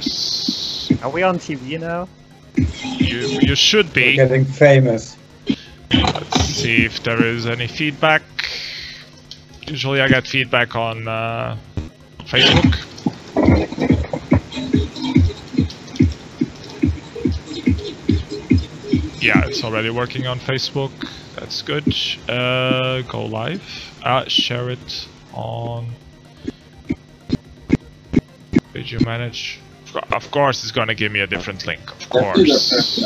just... Are we on TV now? You should be. We're getting famous. Let's see if there is any feedback. Usually I get feedback on Facebook. Yeah, it's already working on Facebook. That's good. Go live. Share it on... Did you manage? Of course it's gonna give me a different link. Of course.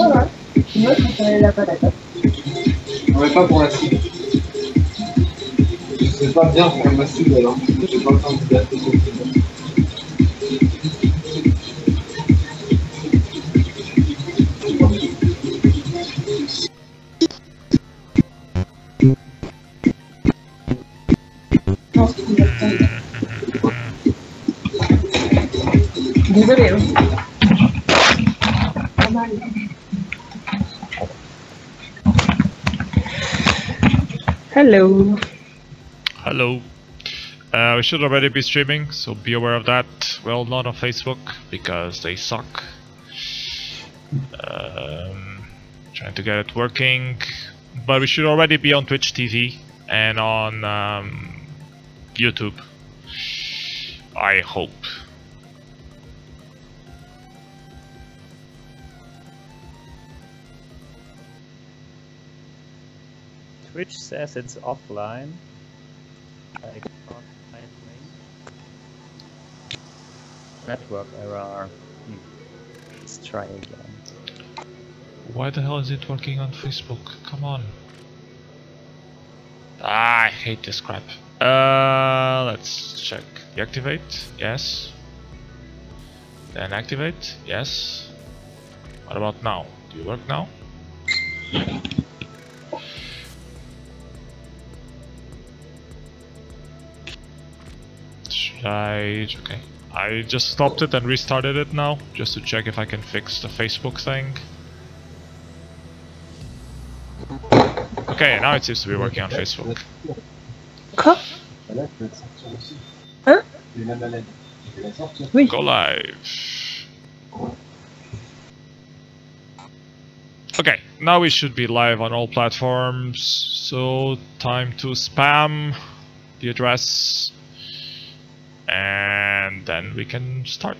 Désolé. Hello. Hello. We should already be streaming, so be aware of that. Well, not on Facebook, because they suck. Trying to get it working. But we should already be on Twitch TV and on YouTube. I hope. Twitch says it's offline. I can't find link. Network error. Let's try again. Why the hell is it working on Facebook? Come on. Ah, I hate this crap. Let's check. Deactivate? Yes. Then activate? Yes. What about now? Do you work now? Right, okay. I just stopped it and restarted it now, just to check if I can fix the Facebook thing. Okay, now it seems to be working on Facebook. Quoi? Hein? Oui. Go live. Okay, now we should be live on all platforms, so time to spam the address. And then we can start.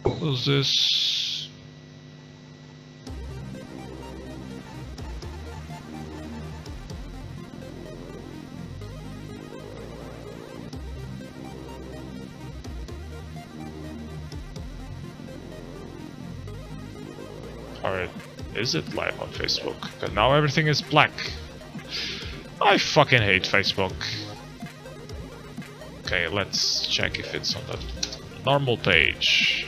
Close this. Alright, is it live on Facebook? Because now everything is black. I fucking hate Facebook. Okay, let's check if it's on the normal page.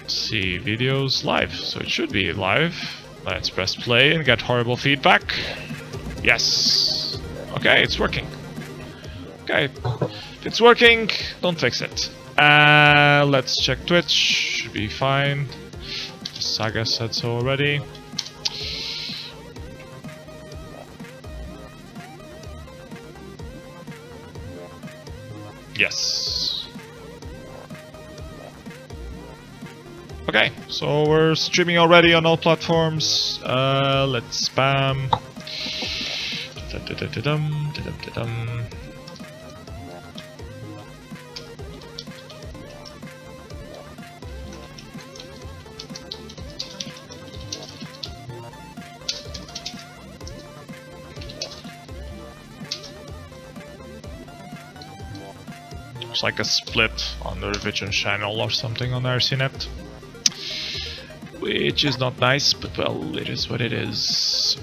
See, videos live, so it should be live. Let's press play and get horrible feedback. Yes. Okay, it's working. Okay, if it's working, don't fix it. Let's check Twitch. Should be fine. Saga said so already. Yes. Okay, so we're streaming already on all platforms. Let's spam. Looks like a split on the revision channel or something on RCnet. Which is not nice, but well, it is what it is.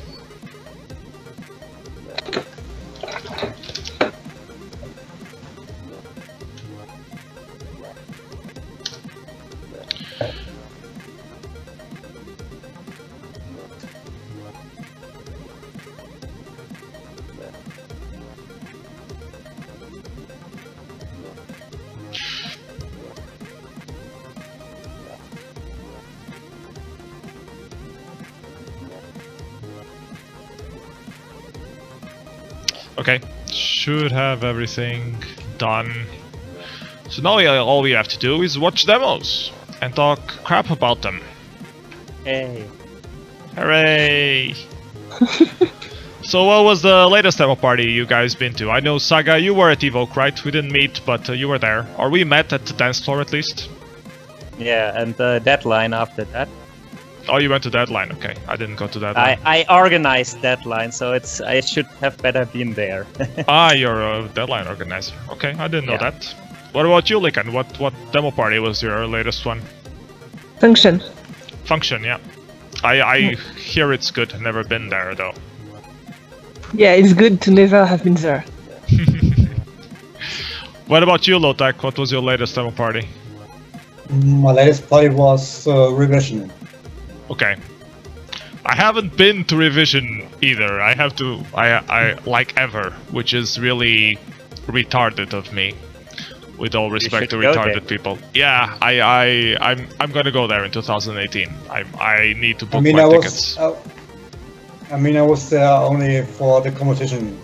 Okay, should have everything done. So now all we have to do is watch demos and talk crap about them. Hey. Hooray! So what was the latest demo party you guys been to? I know, Saga, you were at Evoke, right? We didn't meet, but you were there. Or we met at the dance floor at least? Yeah, and the deadline after that. Oh, you went to Deadline, okay. I didn't go to Deadline. I organized Deadline, so I should have better been there. Ah, you're a Deadline organizer. Okay, I didn't know that. What about you, Lycan? What demo party was your latest one? Function. Function, yeah. I hear it's good. Never been there though. Yeah, it's good to never have been there. What about you, lotek? What was your latest demo party? My latest party was Revision. Okay. I haven't been to Revision either. I have to. I like ever, which is really retarded of me. With all respect to retarded people. Yeah, I'm gonna go there in 2018. I need to book my tickets. I mean, I was there only for the competition,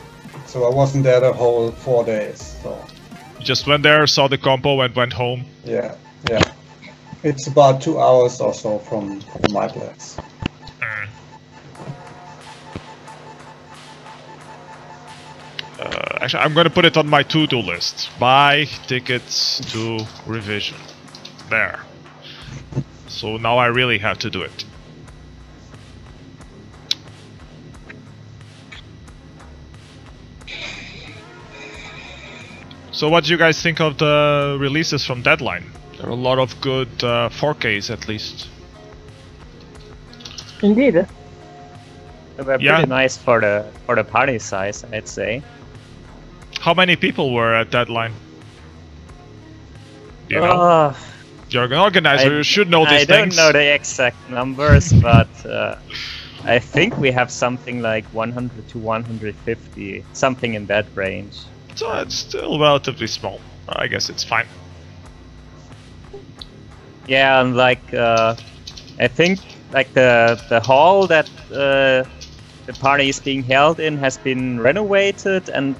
so I wasn't there the whole 4 days. So just went there, saw the compo, and went home. Yeah, yeah. It's about 2 hours or so from my place. Actually, I'm gonna put it on my to-do list. Buy tickets to Revision. There. So now I really have to do it. So what do you guys think of the releases from Deadline? There are a lot of good 4Ks at least. Indeed. They were pretty nice for the party size, I'd say. How many people were at Deadline? Do you know? You're an organizer, you should know these things. I don't know the exact numbers, but I think we have something like 100 to 150, something in that range. So it's still relatively small. I guess it's fine. Yeah, and like I think like the hall that the party is being held in has been renovated and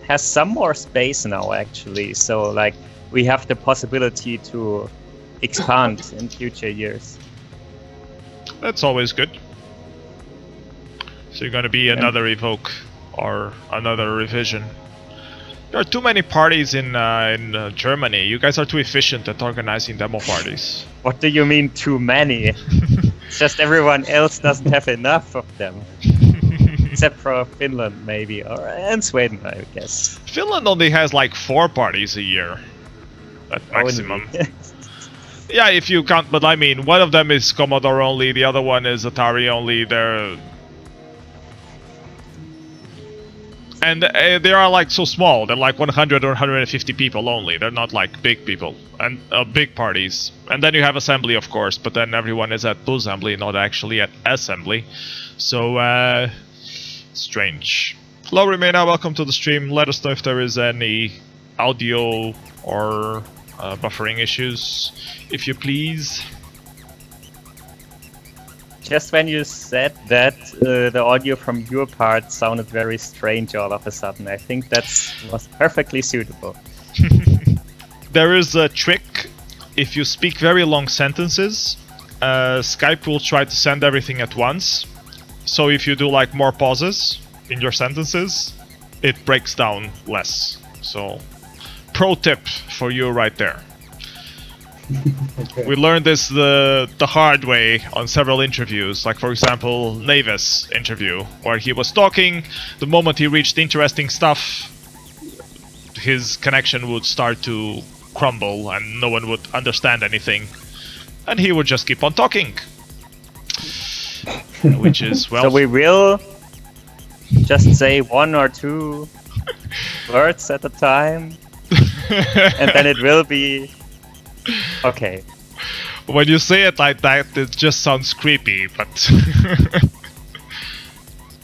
has some more space now actually. So like we have the possibility to expand in future years. That's always good. So you're gonna be another Evoke or another Revision. There are too many parties in Germany. You guys are too efficient at organizing demo parties. What do you mean too many? It's just everyone else doesn't have enough of them. Except for Finland maybe, and Sweden I guess. Finland only has like 4 parties a year. At maximum. Yeah, if you count, but I mean, one of them is Commodore only, the other one is Atari only, and they are like so small, they're like 100 or 150 people only, they're not like big people, and big parties. And then you have assembly of course, but then everyone is at assembly, not actually at assembly. So, strange. Hello Remena, welcome to the stream. Let us know if there is any audio or buffering issues, if you please. Just when you said that, the audio from your part sounded very strange all of a sudden. I think that was perfectly suitable. There is a trick. If you speak very long sentences, Skype will try to send everything at once. So if you do like more pauses in your sentences, it breaks down less. So, pro tip for you right there. Okay. We learned this the hard way on several interviews, like for example Navis' interview, where he was talking, the moment he reached interesting stuff, his connection would start to crumble and no one would understand anything, and he would just keep on talking. Which is, well... So we will just say 1 or 2 words at a time, and then it will be... Okay. When you say it like that, it just sounds creepy, but...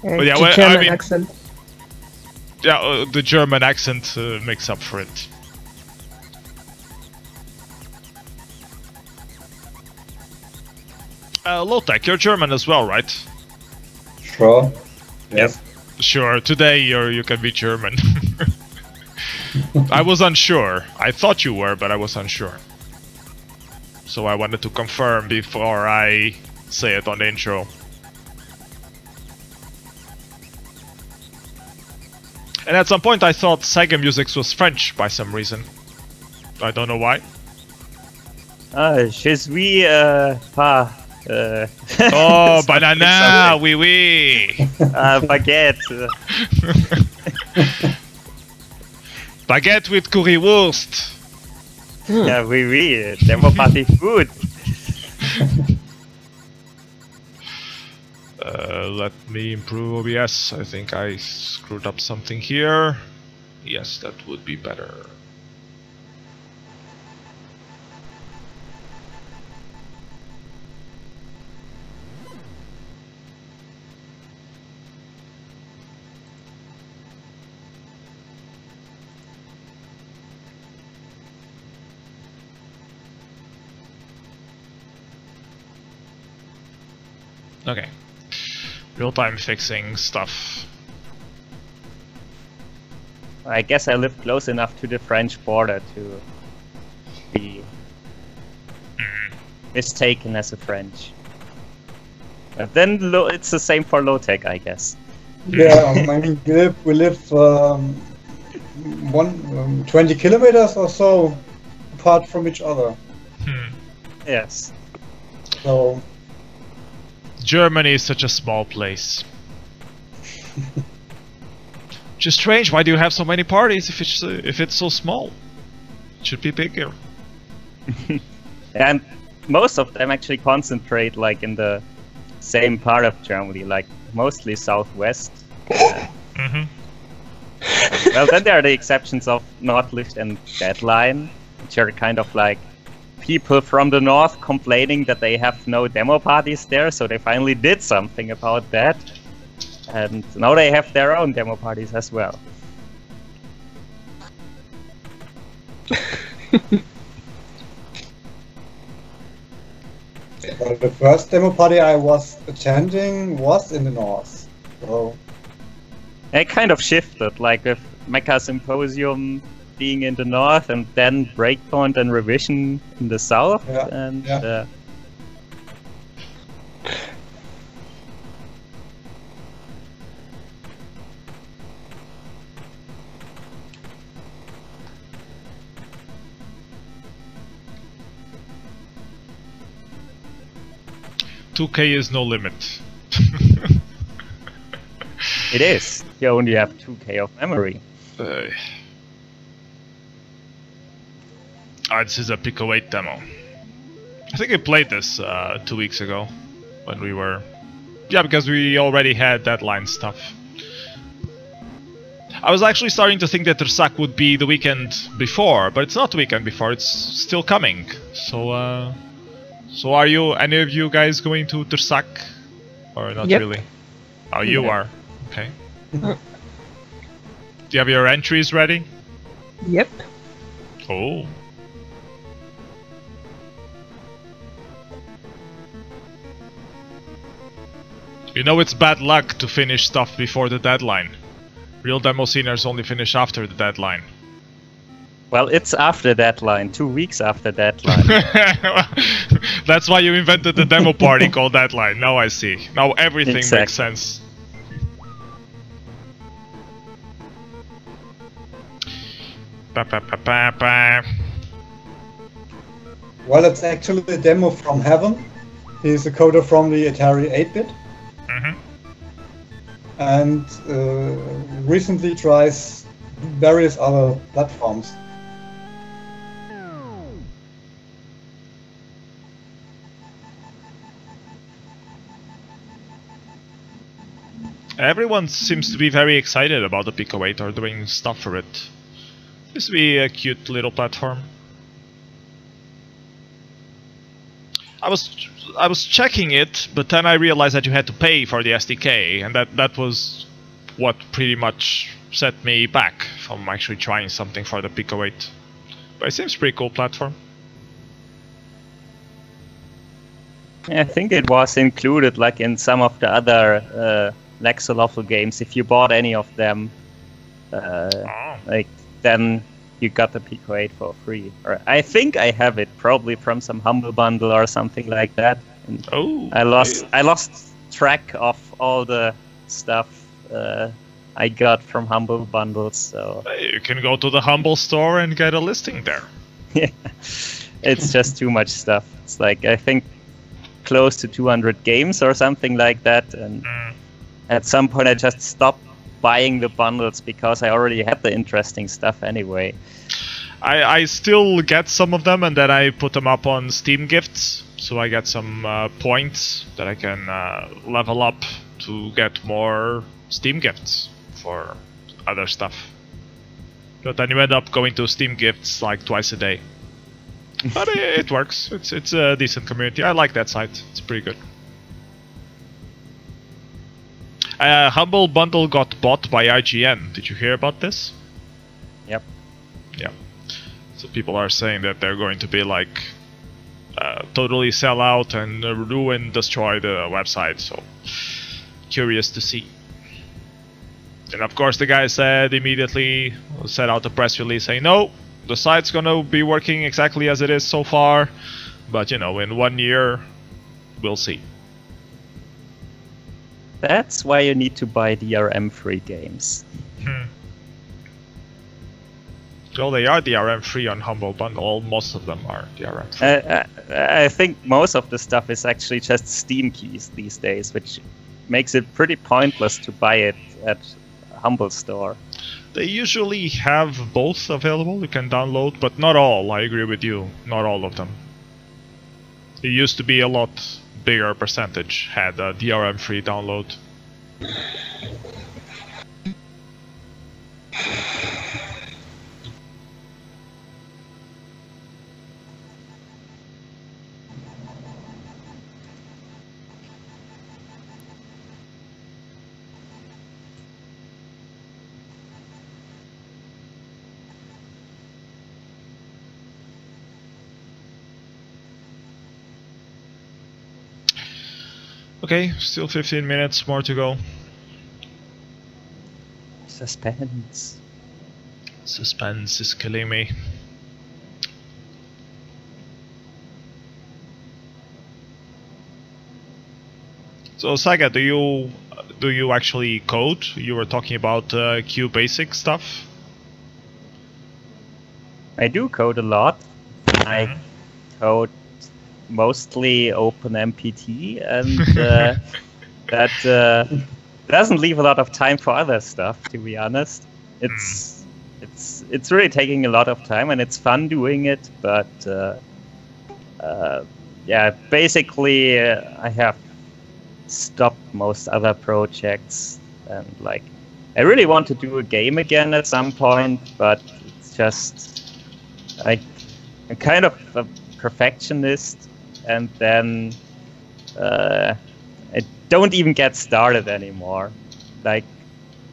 But yeah, well, I mean, accent. Yeah, the German accent makes up for it. lotek, you're German as well, right? Sure. Yes. Sure, today you can be German. I was unsure. I thought you were, but I was unsure. So I wanted to confirm before I say it on the intro. And at some point I thought Saga Musix was French by some reason. I don't know why. Je suis pas. Oh, banana, oui oui. Baguette. Baguette with currywurst. Yeah, oui oui. Demo party food. Let me improve OBS. I think I screwed up something here. Yes, that would be better. Okay. Real-time fixing stuff. I guess I live close enough to the French border to be mistaken as a French. But then it's the same for lotek, I guess. Yeah, I mean, we live 20 kilometers or so apart from each other. Yes. So Germany is such a small place. Just strange. Why do you have so many parties if it's so small? It should be bigger. And most of them actually concentrate like in the same part of Germany, like mostly southwest. Well, then there are the exceptions of Nordlicht and Deadline, which are kind of like people from the north complaining that they have no demo parties there, so they finally did something about that. And now they have their own demo parties as well. well, the first demo party I was attending was in the north. So It kind of shifted, like with Mecha Symposium being in the north and then Breakpoint and Revision in the south. Yeah, And yeah. 2K is no limit. It is. You only have 2K of memory. This is a Pico 8 demo. I think I played this 2 weeks ago when we were... Yeah, because we already had deadline stuff. I was actually starting to think that tSCc would be the weekend before, but it's not the weekend before, it's still coming. So, so are you, any of you guys going to tSCc? Or not Yep. really? Oh, you are. Okay. Do you have your entries ready? Yep. Oh. You know it's bad luck to finish stuff before the deadline. Real Demosceners only finish after the deadline. Well, it's after deadline, 2 weeks after deadline. That's why you invented the demo party called Deadline. Now I see. Now everything Exactly. makes sense. Ba, ba, ba, ba, ba. well, it's actually a demo from Heaven. He's a coder from the Atari 8-bit. And recently tries various other platforms. Everyone seems to be very excited about the Pico 8 or doing stuff for it. Seems to be a cute little platform. I was checking it, but then I realized that you had to pay for the SDK, and that was what pretty much set me back from actually trying something for the Pico 8. But it seems pretty cool platform. I think it was included like in some of the other Nexolawful games. If you bought any of them, like then you got the Pico 8 for free. Or I think I have it, probably from some Humble Bundle or something like that. And I lost track of all the stuff I got from Humble Bundles. So you can go to the Humble store and get a listing there. Yeah, it's just too much stuff. It's like, I think, close to 200 games or something like that. And at some point I just stopped buying the bundles because I already had the interesting stuff anyway. I still get some of them, and then I put them up on Steam gifts, so I get some points that I can level up to get more Steam gifts for other stuff. But then you end up going to Steam gifts like twice a day. But it works. It's a decent community. I like that site. It's pretty good. Humble Bundle got bought by IGN. Did you hear about this? Yep. Yeah. So people are saying that they're going to be like totally sell out and ruin, destroy the website. So curious to see. And of course the guy said immediately, set out a press release saying, no, the site's gonna be working exactly as it is so far, but you know, in 1 year we'll see. That's why you need to buy DRM-free games. Well, they are DRM-free on Humble Bundle. Most of them are DRM-free. I think most of the stuff is actually just Steam keys these days, which makes it pretty pointless to buy it at Humble Store. They usually have both available, you can download, but not all, I agree with you, not all of them. It used to be a lot bigger percentage had a DRM-free download. Okay, still 15 minutes more to go. Suspense. Suspense is killing me. So Saga, do you actually code? You were talking about QBasic stuff. I do code a lot. I code mostly OpenMPT, and that doesn't leave a lot of time for other stuff, to be honest. It's really taking a lot of time, and it's fun doing it, but yeah, basically I have stopped most other projects, and like I really want to do a game again at some point, but it's just like I'm kind of a perfectionist, and then I don't even get started anymore. Like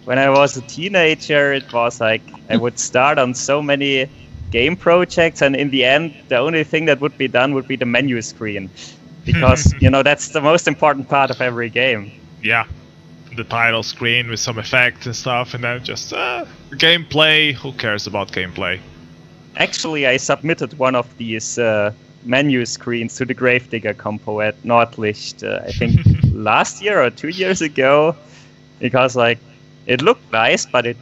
when I was a teenager, it was like I would start on so many game projects, and in the end the only thing that would be done would be the menu screen, because you know, that's the most important part of every game. Yeah, the title screen with some effect and stuff, and then just gameplay. Who cares about gameplay? Actually, I submitted one of these menu screens to the Gravedigger compo at Nordlicht, I think last year or 2 years ago, because like it looked nice, but it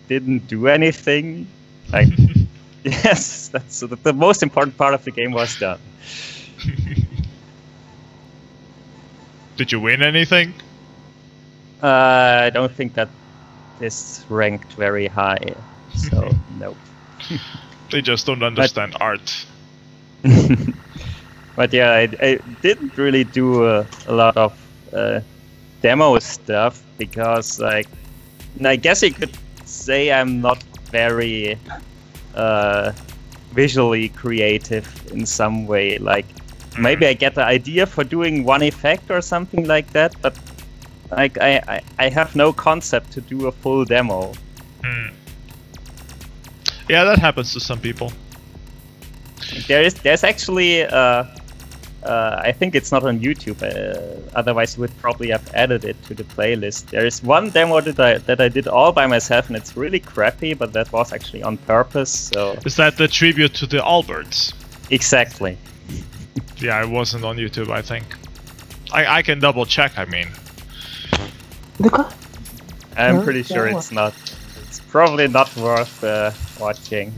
didn't do anything. Like, yes, that's the most important part of the game was done. Did you win anything? I don't think that is ranked very high, so no. They just don't understand art. But yeah, I didn't really do a lot of demo stuff, because like, I guess you could say I'm not very visually creative in some way. Like maybe I get the idea for doing one effect or something like that, but like I have no concept to do a full demo. Yeah, that happens to some people. There's actually a I think it's not on YouTube. Otherwise, we would probably have added it to the playlist. There is one demo that I did all by myself, and it's really crappy, but that was actually on purpose. So is that the tribute to the Alberts? Exactly. Yeah, it wasn't on YouTube, I think. I can double check. I mean, I'm pretty sure it's not. It's probably not worth watching.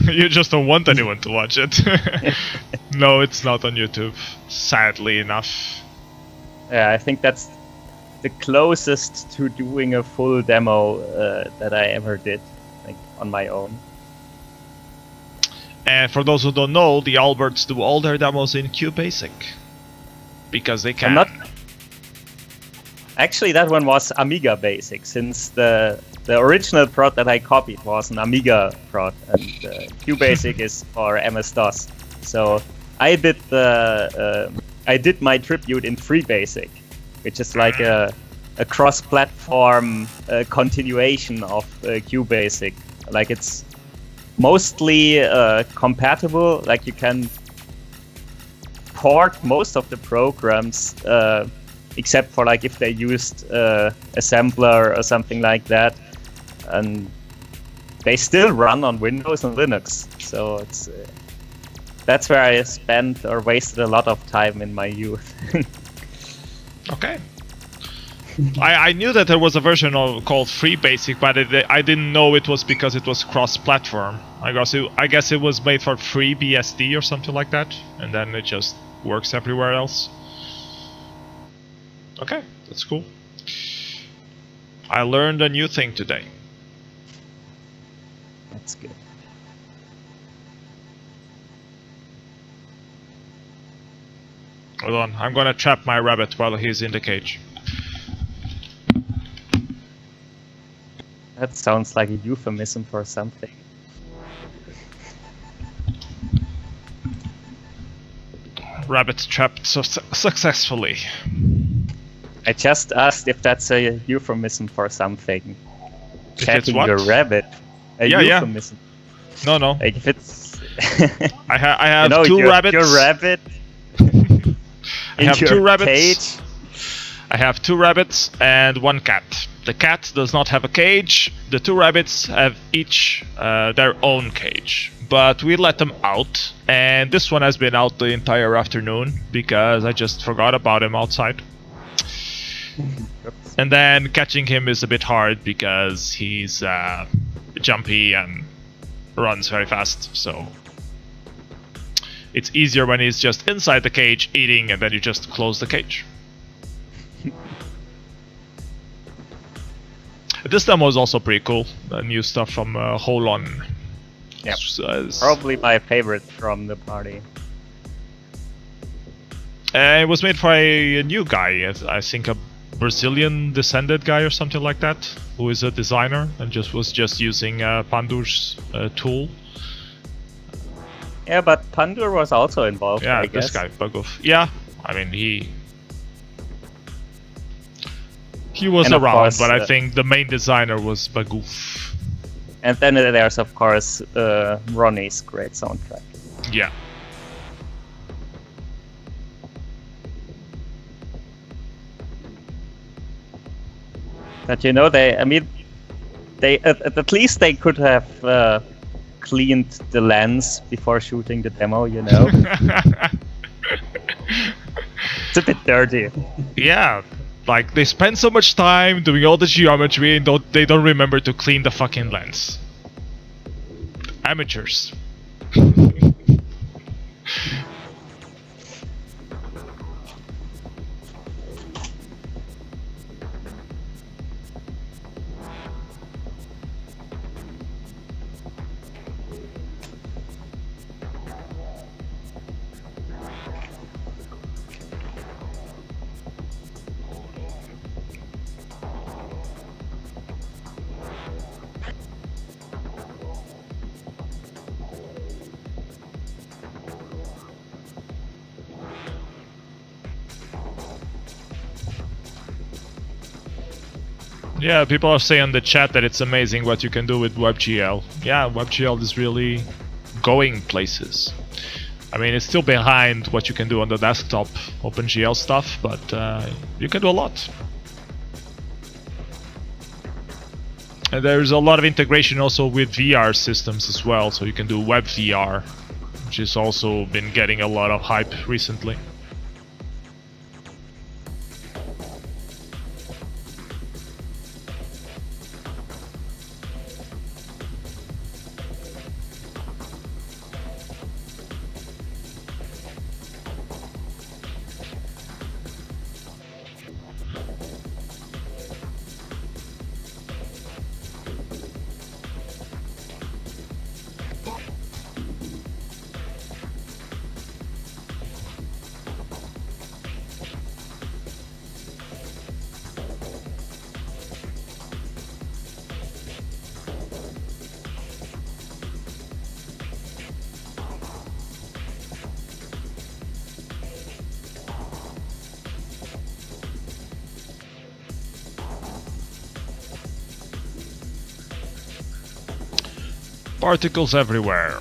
You just don't want anyone to watch it. No, it's not on YouTube, sadly enough. Yeah, I think that's the closest to doing a full demo that I ever did, like on my own. And for those who don't know, the Alberts do all their demos in QBasic. Because they can. Actually, that one was Amiga Basic, since the original prod that I copied was an Amiga prod, and QBasic is for MS-DOS. So I did my tribute in FreeBasic, which is like a cross-platform continuation of QBasic. Like it's mostly compatible. Like you can port most of the programs. Except for like if they used assembler or something like that, and they still run on Windows and Linux. So it's that's where I spent or wasted a lot of time in my youth. Okay. I knew that there was a version called FreeBasic, but I didn't know it was because it was cross-platform. I guess it was made for FreeBSD or something like that, and then it just works everywhere else. Okay, that's cool. I learned a new thing today. That's good. Hold on, I'm gonna trap my rabbit while he's in the cage. That sounds like a euphemism for something. Rabbit trapped successfully. I just asked if that's a euphemism for something. If Chatting it's what? your rabbit. A euphemism. Yeah. No. Like if it's... I have two rabbits. Your rabbit. I have two rabbits. Cage. I have two rabbits and one cat. The cat does not have a cage. The two rabbits have each their own cage. But we let them out, and this one has been out the entire afternoon because I just forgot about him outside. And then catching him is a bit hard because he's jumpy and runs very fast, so it's easier when he's just inside the cage eating and then you just close the cage. This demo is also pretty cool. The new stuff from Holon. Yep. Probably my favorite from the party. It was made for a new guy, I think a Brazilian descended guy or something like that, who is a designer and was just using Pandur's tool. Yeah, but Pandur was also involved. Yeah, I guess. This guy, Bagoof. Yeah, I mean he was and around, course, but I think the main designer was Bagoof. And then there's of course Ronnie's great soundtrack. Yeah. But you know, they at least they could have cleaned the lens before shooting the demo, you know. It's a bit dirty. Yeah, like they spend so much time doing all the geometry and they don't remember to clean the fucking lens. Amateurs. Yeah, people are saying in the chat that it's amazing what you can do with WebGL. Yeah, WebGL is really going places. I mean, it's still behind what you can do on the desktop OpenGL stuff, but you can do a lot. And there's a lot of integration also with VR systems as well, so you can do web VR, which has also been getting a lot of hype recently. Particles everywhere.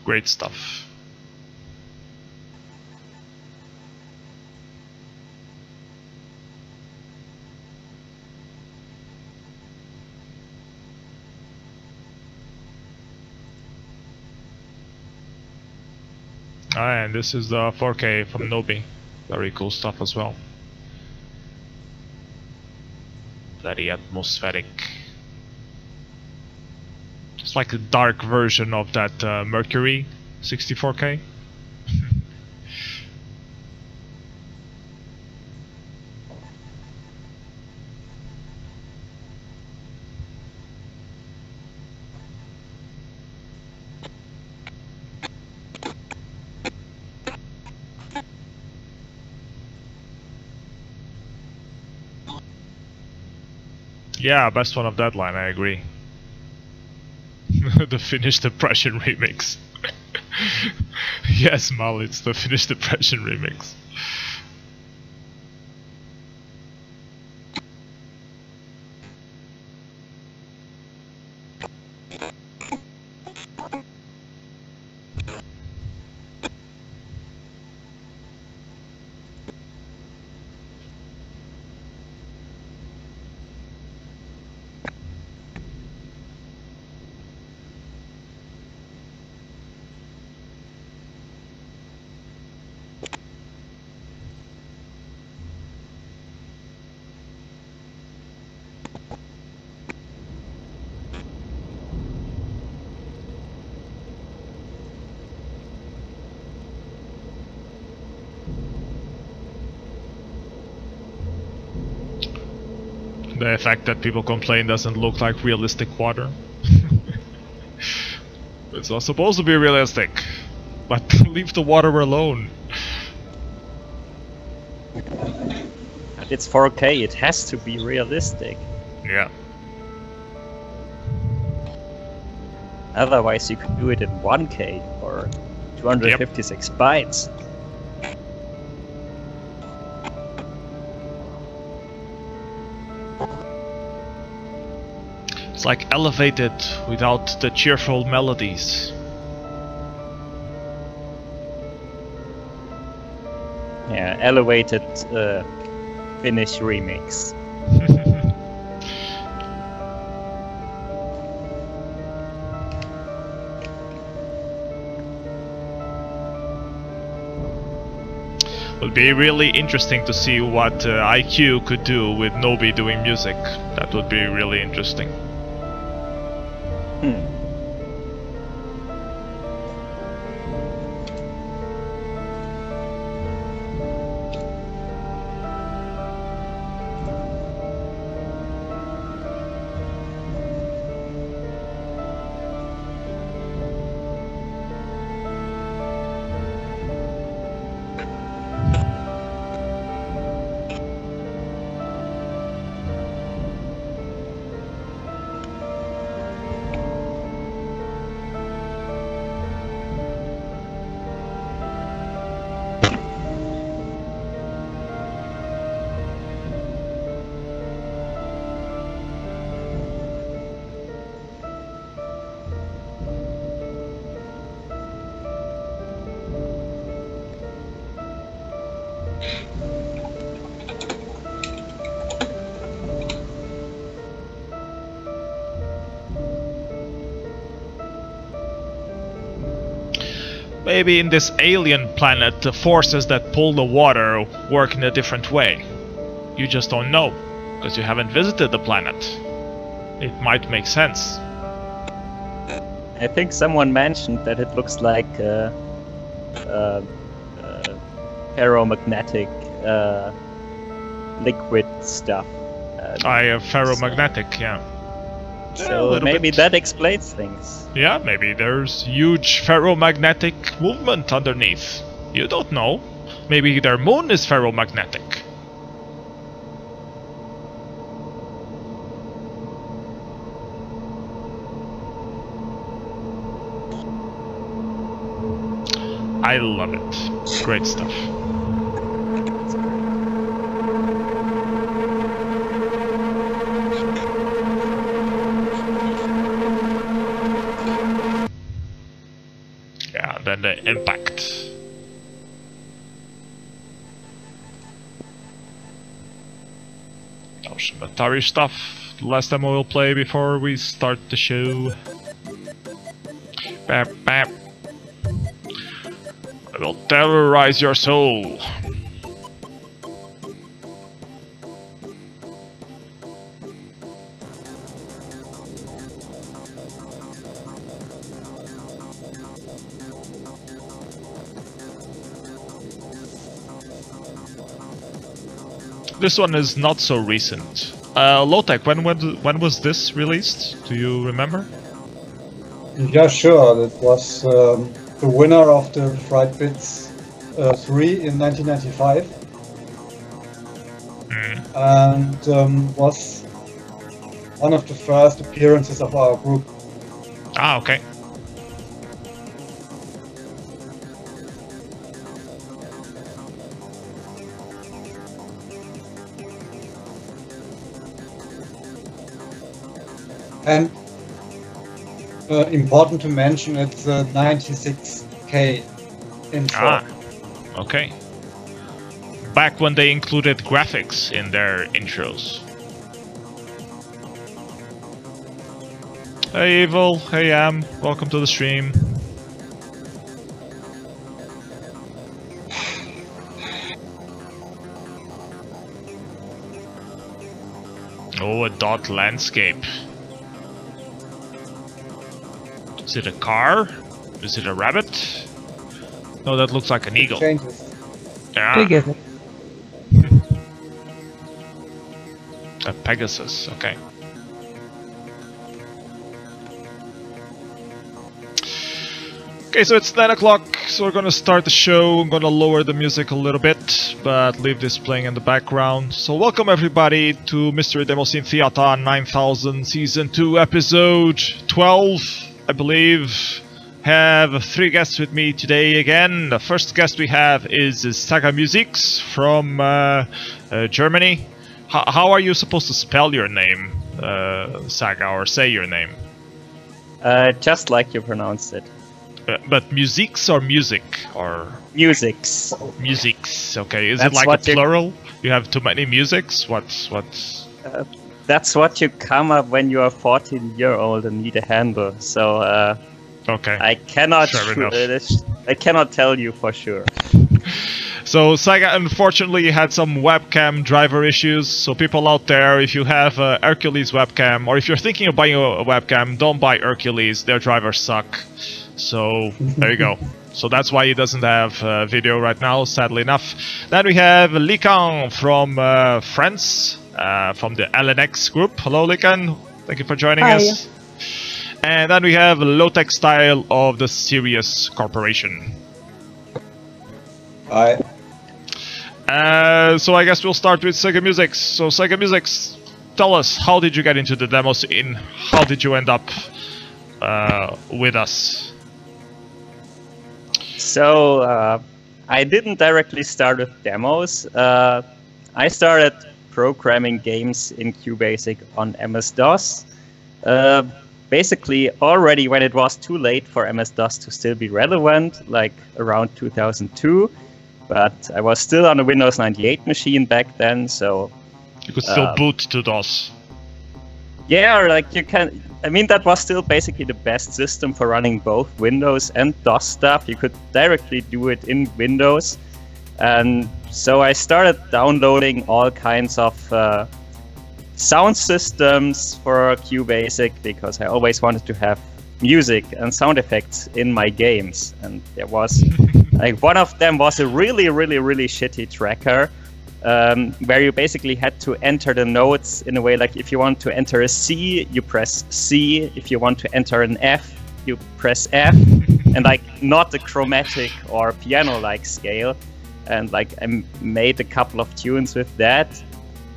Great stuff. And this is the 4K from Nobi. Very cool stuff as well. Very atmospheric. It's like a dark version of that Mercury 64K. Yeah, best one of that line, I agree. The Finnish Depression remix. Yes, Mal, it's the Finnish Depression remix. The fact that people complain doesn't look like realistic water. It's not supposed to be realistic, but leave the water alone. But it's 4K, it has to be realistic. Yeah. Otherwise you could do it in 1K or 256 bytes. It's like elevated without the cheerful melodies. Yeah, elevated Finnish remix. Would be really interesting to see what IQ could do with Nobi doing music. That would be really interesting. Maybe in this alien planet, the forces that pull the water work in a different way. You just don't know, because you haven't visited the planet. It might make sense. I think someone mentioned that it looks like ferromagnetic liquid stuff. Ferromagnetic, yeah. So maybe that explains things. Yeah, maybe there's huge ferromagnetic movement underneath. You don't know. Maybe their moon is ferromagnetic. I love it. Great stuff. Yeah, then the impact. Oh, some Atari stuff. Last time we'll play before we start the show. Bap, bap. I will terrorize your soul. This one is not so recent. Lotek, when was this released? Do you remember? Yeah, sure. That was the winner of the Fright Bits 3 in 1995. And was one of the first appearances of our group. Ah, okay. And important to mention, it's 96K intro. Ah, okay. Back when they included graphics in their intros. Hey Evil, hey Am, welcome to the stream. Oh, a dot landscape. Is it a car? Is it a rabbit? No, that looks like an eagle. Changes. Yeah. Pegasus. A Pegasus, okay. Okay, so it's 9 o'clock, so we're gonna start the show. I'm gonna lower the music a little bit, but leave this playing in the background. So welcome everybody to Mystery Demoscene Theater 9000 Season 2 Episode 12, I believe. Have 3 guests with me today again. The first guest we have is Saga Musix from Germany. How are you supposed to spell your name, Saga, or say your name? Just like you pronounced it. But Musix or music or Musix. Musix? Okay, is That's it like what a plural? You have too many musics? What's? That's what you come up when you are 14-year-old and need a handle. So Okay. I cannot. Fair enough. I cannot tell you for sure. So Saga unfortunately had some webcam driver issues, so people out there, if you have a Hercules webcam, or if you're thinking of buying a webcam, don't buy Hercules, their drivers suck. So there you go. So that's why he doesn't have video right now, sadly enough. Then we have Lycan from France, from the LNX group. Hello Lycan, thank you for joining us. And then we have lotek style of the Sirius Corporation. Hi. So I guess we'll start with Saga Musix. So Saga Musix, tell us, how did you get into the demo scene? How did you end up with us? So I didn't directly start with demos. I started programming games in QBasic on MS-DOS. Basically, already when it was too late for MS-DOS to still be relevant, like around 2002. But I was still on a Windows 98 machine back then, so... You could still boot to DOS. Yeah, like you can. I mean, that was still basically the best system for running both Windows and DOS stuff. You could directly do it in Windows. And so I started downloading all kinds of sound systems for QBasic because I always wanted to have music and sound effects in my games. And there was, like, one of them was a really shitty tracker. Where you basically had to enter the notes in a way like if you want to enter a C, you press C. If you want to enter an F, you press F. And like not a chromatic or piano-like scale. And like I made a couple of tunes with that.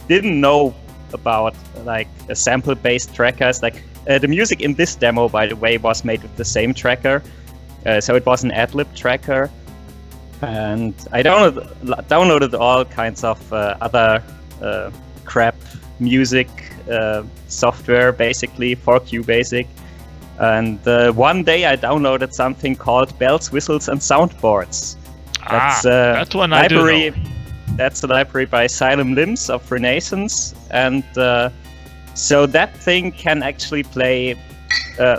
Didn't know about like a sample-based trackers. Like the music in this demo, by the way, was made with the same tracker. So it was an ad-lib tracker. And I downloaded all kinds of other crap music software basically for QBasic. And one day I downloaded something called Bells, Whistles and Soundboards. That's that one library. I do know. That's a library by Xylem Limbs of Renaissance. And so that thing can actually play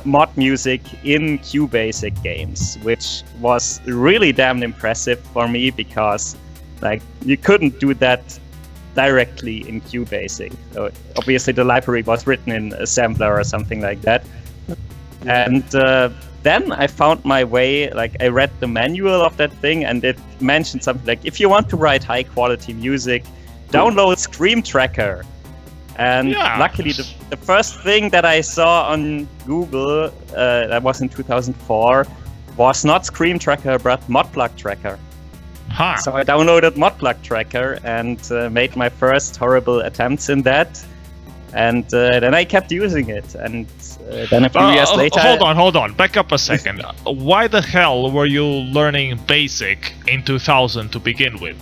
mod music in QBasic games, which was really damn impressive for me because like you couldn't do that directly in QBasic. So obviously the library was written in assembler or something like that. And then I found my way, like I read the manual of that thing and it mentioned something like if you want to write high quality music, download Scream Tracker. And luckily, the first thing that I saw on Google, that was in 2004, was not Scream Tracker, but Modplug Tracker. Huh. So I downloaded Modplug Tracker and made my first horrible attempts in that. And then I kept using it. And then a few years later... Hold on. Back up a second. Why the hell were you learning BASIC in 2000 to begin with?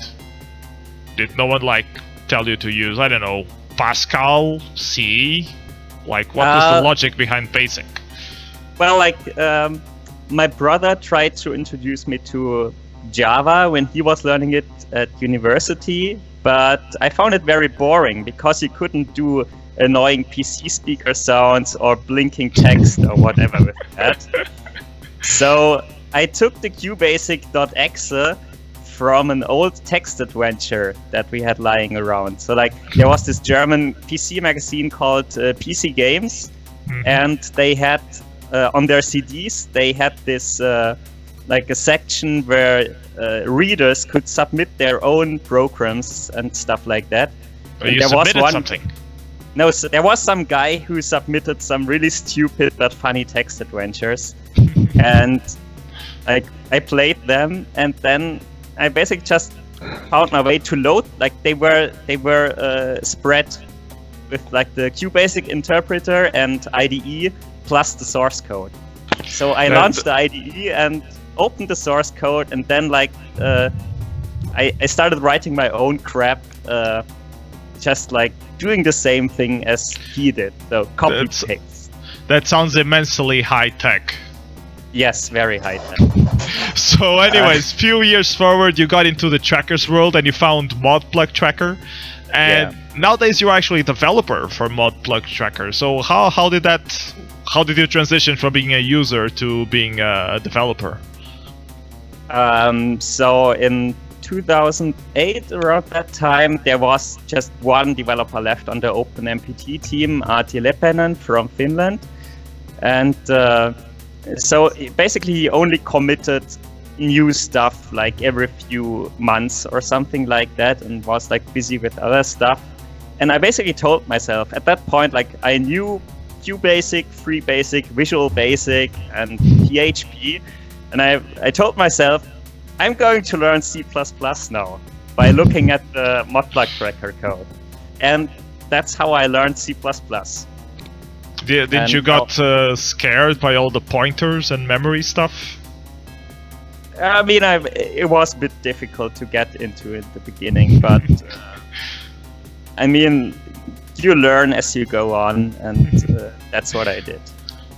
Did no one, like, tell you to use, I don't know, Pascal, C? Like, what was the logic behind BASIC? Well, like, my brother tried to introduce me to Java when he was learning it at university, but I found it very boring because you couldn't do annoying PC speaker sounds or blinking text or whatever with that. So I took the QBasic.exe from an old text adventure that we had lying around. So like there was this German PC magazine called PC Games, and they had on their CDs they had this like a section where readers could submit their own programs and stuff like that. You submitted something? No, so there was some guy who submitted some really stupid but funny text adventures, and I played them, and then I basically just found my way to load. Like they were spread with like the QBasic interpreter and IDE plus the source code. So I launched the IDE and opened the source code, and then like I started writing my own crap, just like doing the same thing as he did. So copy paste. That sounds immensely high tech. Yes, very high tech. So anyways, few years forward, you got into the trackers world and you found Modplug Tracker, and nowadays you're actually a developer for Modplug Tracker. So how did you transition from being a user to being a developer? So in 2008, around that time, there was just one developer left on the OpenMPT team, Arti Lepänen from Finland, and so basically he only committed new stuff like every few months or something like that, and was like busy with other stuff. And I basically told myself at that point, like I knew QBasic, FreeBasic, Visual Basic, and PHP, and I told myself I'm going to learn C++ now by looking at the Modplug Tracker code, and that's how I learned C++. Did you got scared by all the pointers and memory stuff? I mean, it was a bit difficult to get into in the beginning, but I mean, you learn as you go on, and that's what I did.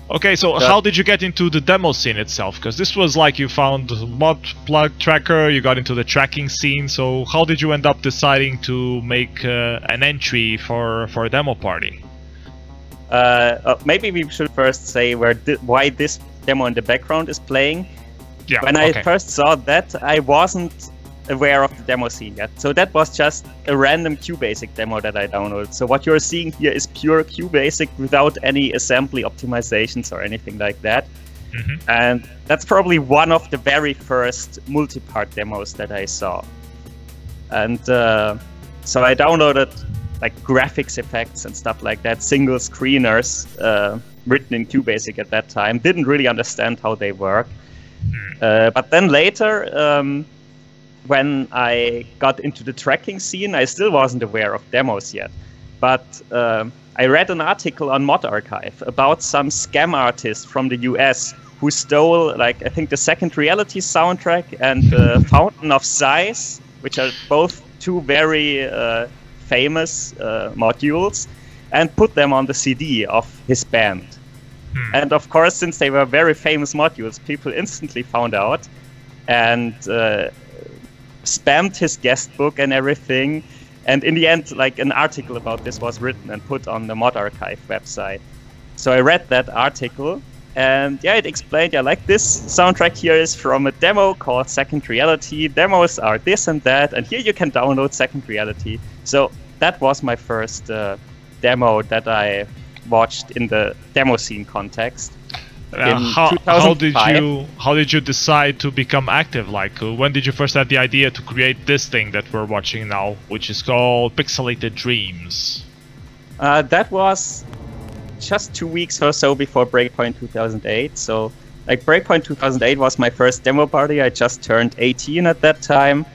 Okay, so how did you get into the demo scene itself? Because this was like you found Modplug Tracker, you got into the tracking scene, so how did you end up deciding to make an entry for a demo party? Maybe we should first say why this demo in the background is playing. Yeah, when I first saw that, I wasn't aware of the demo scene yet. So that was just a random QBasic demo that I downloaded. So what you're seeing here is pure QBasic without any assembly optimizations or anything like that. And that's probably one of the very first multi-part demos that I saw. And so I downloaded like graphics effects and stuff like that, single screeners written in QBasic at that time. Didn't really understand how they work. But then later, when I got into the tracking scene, I still wasn't aware of demos yet. But I read an article on Mod Archive about some scam artist from the US who stole, like, I think the Second Reality soundtrack and the Fountain of Sighs, which are both two very famous modules, and put them on the CD of his band. And of course, since they were very famous modules, people instantly found out and spammed his guest book and everything. And in the end, like, an article about this was written and put on the Mod Archive website. So I read that article, and yeah, it explained, yeah, like, this soundtrack here is from a demo called Second Reality. Demos are this and that, and here you can download Second Reality. So that was my first demo that I watched in the Demoscene context. How did you decide to become active? Like, when did you first have the idea to create this thing that we're watching now, which is called Pixelated Dreams? That was just 2 weeks or so before Breakpoint 2008. So, like, Breakpoint 2008 was my first demo party. I just turned 18 at that time,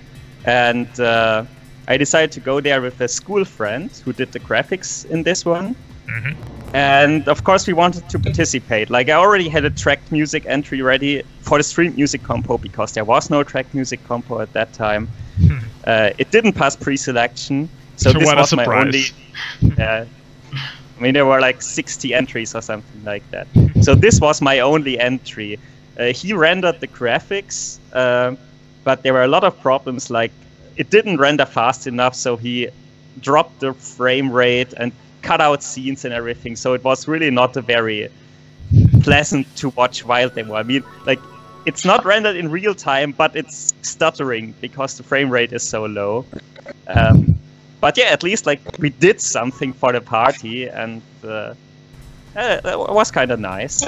and I decided to go there with a school friend who did the graphics in this one. And of course we wanted to participate. Like, I already had a tracked music entry ready for the streamed music compo because there was no tracked music compo at that time. It didn't pass pre-selection, so this was my only... I mean, there were like 60 entries or something like that. So this was my only entry. He rendered the graphics, but there were a lot of problems, like it didn't render fast enough, so he dropped the frame rate and cut out scenes and everything, so it was really not a very pleasant to watch wild demo. I mean, like, it's not rendered in real time, but it's stuttering because the frame rate is so low. But yeah, at least, like, we did something for the party, and it was kind of nice.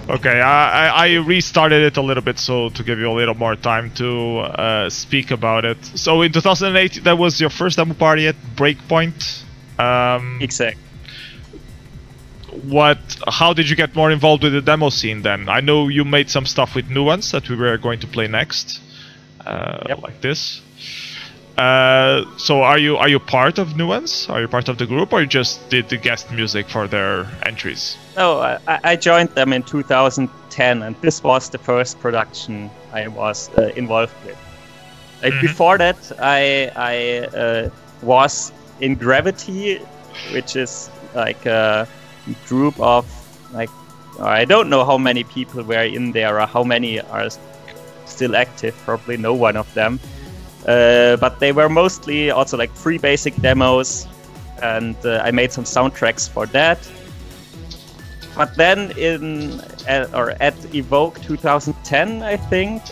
Okay, I restarted it a little bit so to give you a little more time to speak about it. So in 2008, that was your first demo party at Breakpoint. Exactly. How did you get more involved with the demo scene then? I know you made some stuff with Nuance that we were going to play next, like this. So are you part of Nuance? Are you part of the group, or you just did the guest music for their entries? No, I joined them in 2010, and this was the first production I was involved with. Like, before that, I was in Gravity, which is like a group of, like, I don't know how many people were in there or how many are still active, probably no one of them. But they were mostly also like free basic demos, and I made some soundtracks for that. But then at Evoke 2010, I think,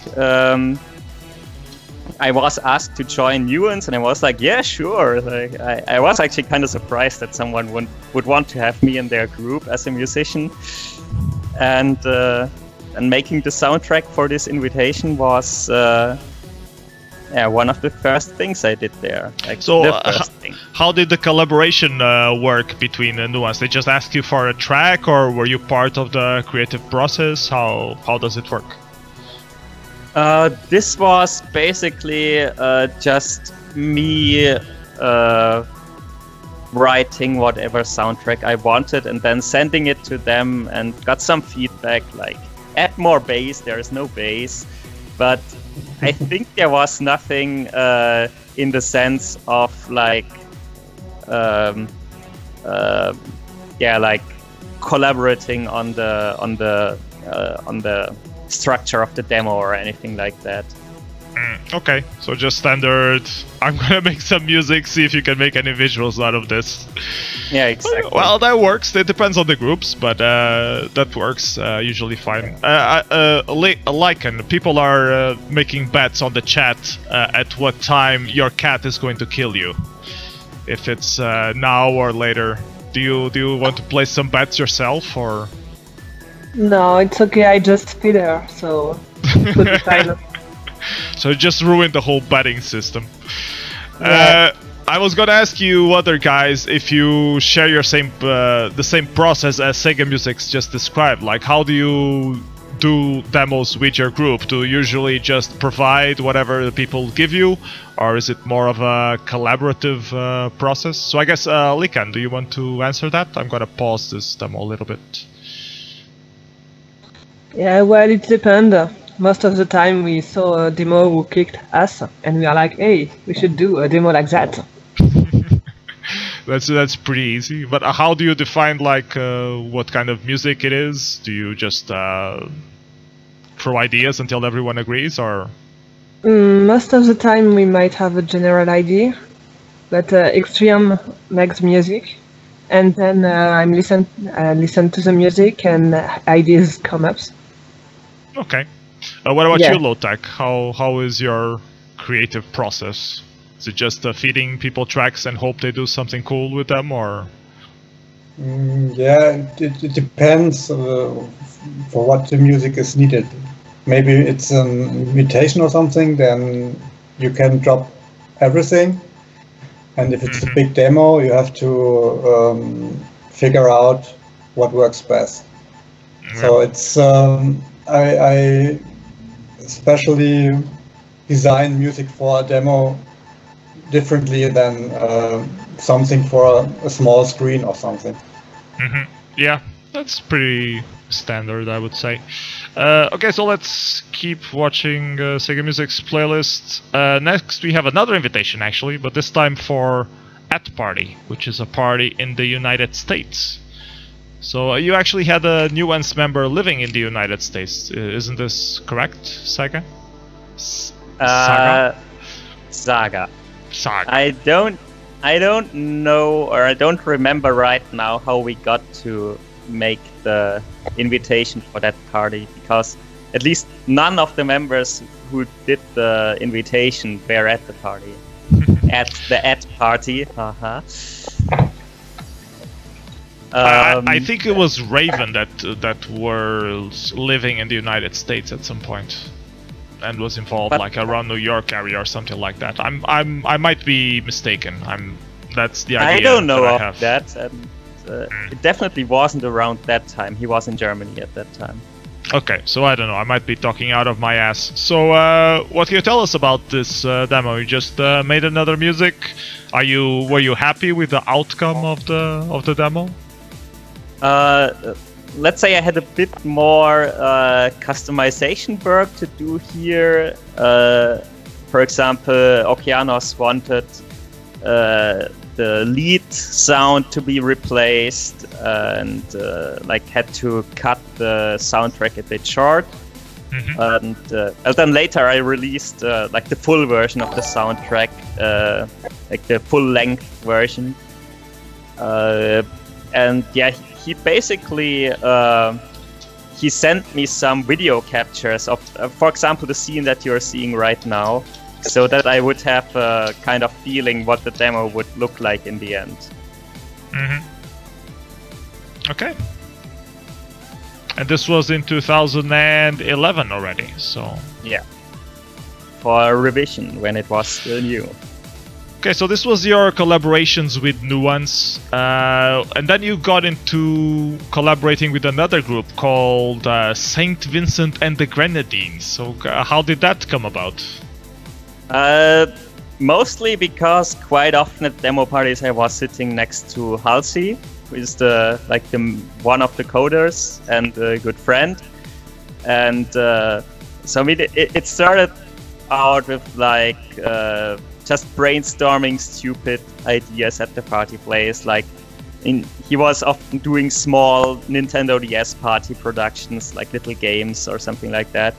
I was asked to join Nuance, and I was like, yeah, sure. Like, I was actually kind of surprised that someone would want to have me in their group as a musician. And making the soundtrack for this invitation was one of the first things I did there. Like, so, the first thing. How did the collaboration work between Nuance? They just asked you for a track, or were you part of the creative process? How does it work? This was basically just me writing whatever soundtrack I wanted and then sending it to them, and got some feedback like, add more bass, there is no bass. But I think there was nothing in the sense of like, like collaborating on the structure of the demo or anything like that. Okay, so just standard. I'm gonna make some music, see if you can make any visuals out of this. Yeah, exactly. Well, that works. It depends on the groups, but that works usually fine. Lycan, people are making bets on the chat at what time your cat is going to kill you. If it's now or later. Do you want to place some bets yourself, or? No, it's okay. I just feed her, so it will be fine. So it just ruined the whole betting system. Yeah. I was gonna ask you other guys if you share your the same process as Saga Musix just described. Like, how do you do demos with your group? Do you usually just provide whatever the people give you, or is it more of a collaborative process? So I guess Lycan, do you want to answer that? I'm gonna pause this demo a little bit. Yeah, well, it depends. Most of the time we saw a demo who kicked us, and we are like, hey, we should do a demo like that. That's pretty easy. But how do you define like what kind of music it is? Do you just throw ideas until everyone agrees, or? Most of the time we might have a general idea, but Extreme makes music, and then I listen to the music and ideas come up. Okay. What about Yeah. you, lotek? How is your creative process? Is it just feeding people tracks and hope they do something cool with them, or? Yeah, it depends for what the music is needed. Maybe it's an invitation or something, then you can drop everything. And if it's a big demo, you have to figure out what works best. So it's I especially design music for a demo differently than something for a small screen or something. Yeah, that's pretty standard, I would say. Okay, so let's keep watching Saga Music's playlist. Next we have another invitation actually, but this time for @Party, which is a party in the United States. So you actually had a Nuance member living in the United States, isn't this correct, Saga? Saga. Saga. I don't know, or I don't remember right now how we got to make the invitation for that party, because at least none of the members who did the invitation were at the party. At the @Party. I think it was Raven that was living in the United States at some point, and was involved like around New York area or something like that. I might be mistaken. That's the idea. I don't know that I of have. that. And, it definitely wasn't around that time. He was in Germany at that time. Okay, so I don't know. I might be talking out of my ass. So, what can you tell us about this demo? You just made another music. Were you happy with the outcome of the demo? Let's say I had a bit more customization work to do here. For example, Okeanos wanted the lead sound to be replaced, and like had to cut the soundtrack a bit short. And then later I released like the full version of the soundtrack, like the full-length version. And yeah, he basically he sent me some video captures of, for example, the scene that you're seeing right now, so that I would have a kind of feeling what the demo would look like in the end. Okay. And this was in 2011 already, so... Yeah. For a revision, when it was still new. Okay, so this was your collaborations with Nuance, and then you got into collaborating with another group called Saint Vincent and the Grenadines. So how did that come about? Mostly because quite often at demo parties I was sitting next to Halsey, who is one of the coders and a good friend. And so it started out with like just brainstorming stupid ideas at the party place. Like he was often doing small Nintendo DS party productions, like little games or something like that.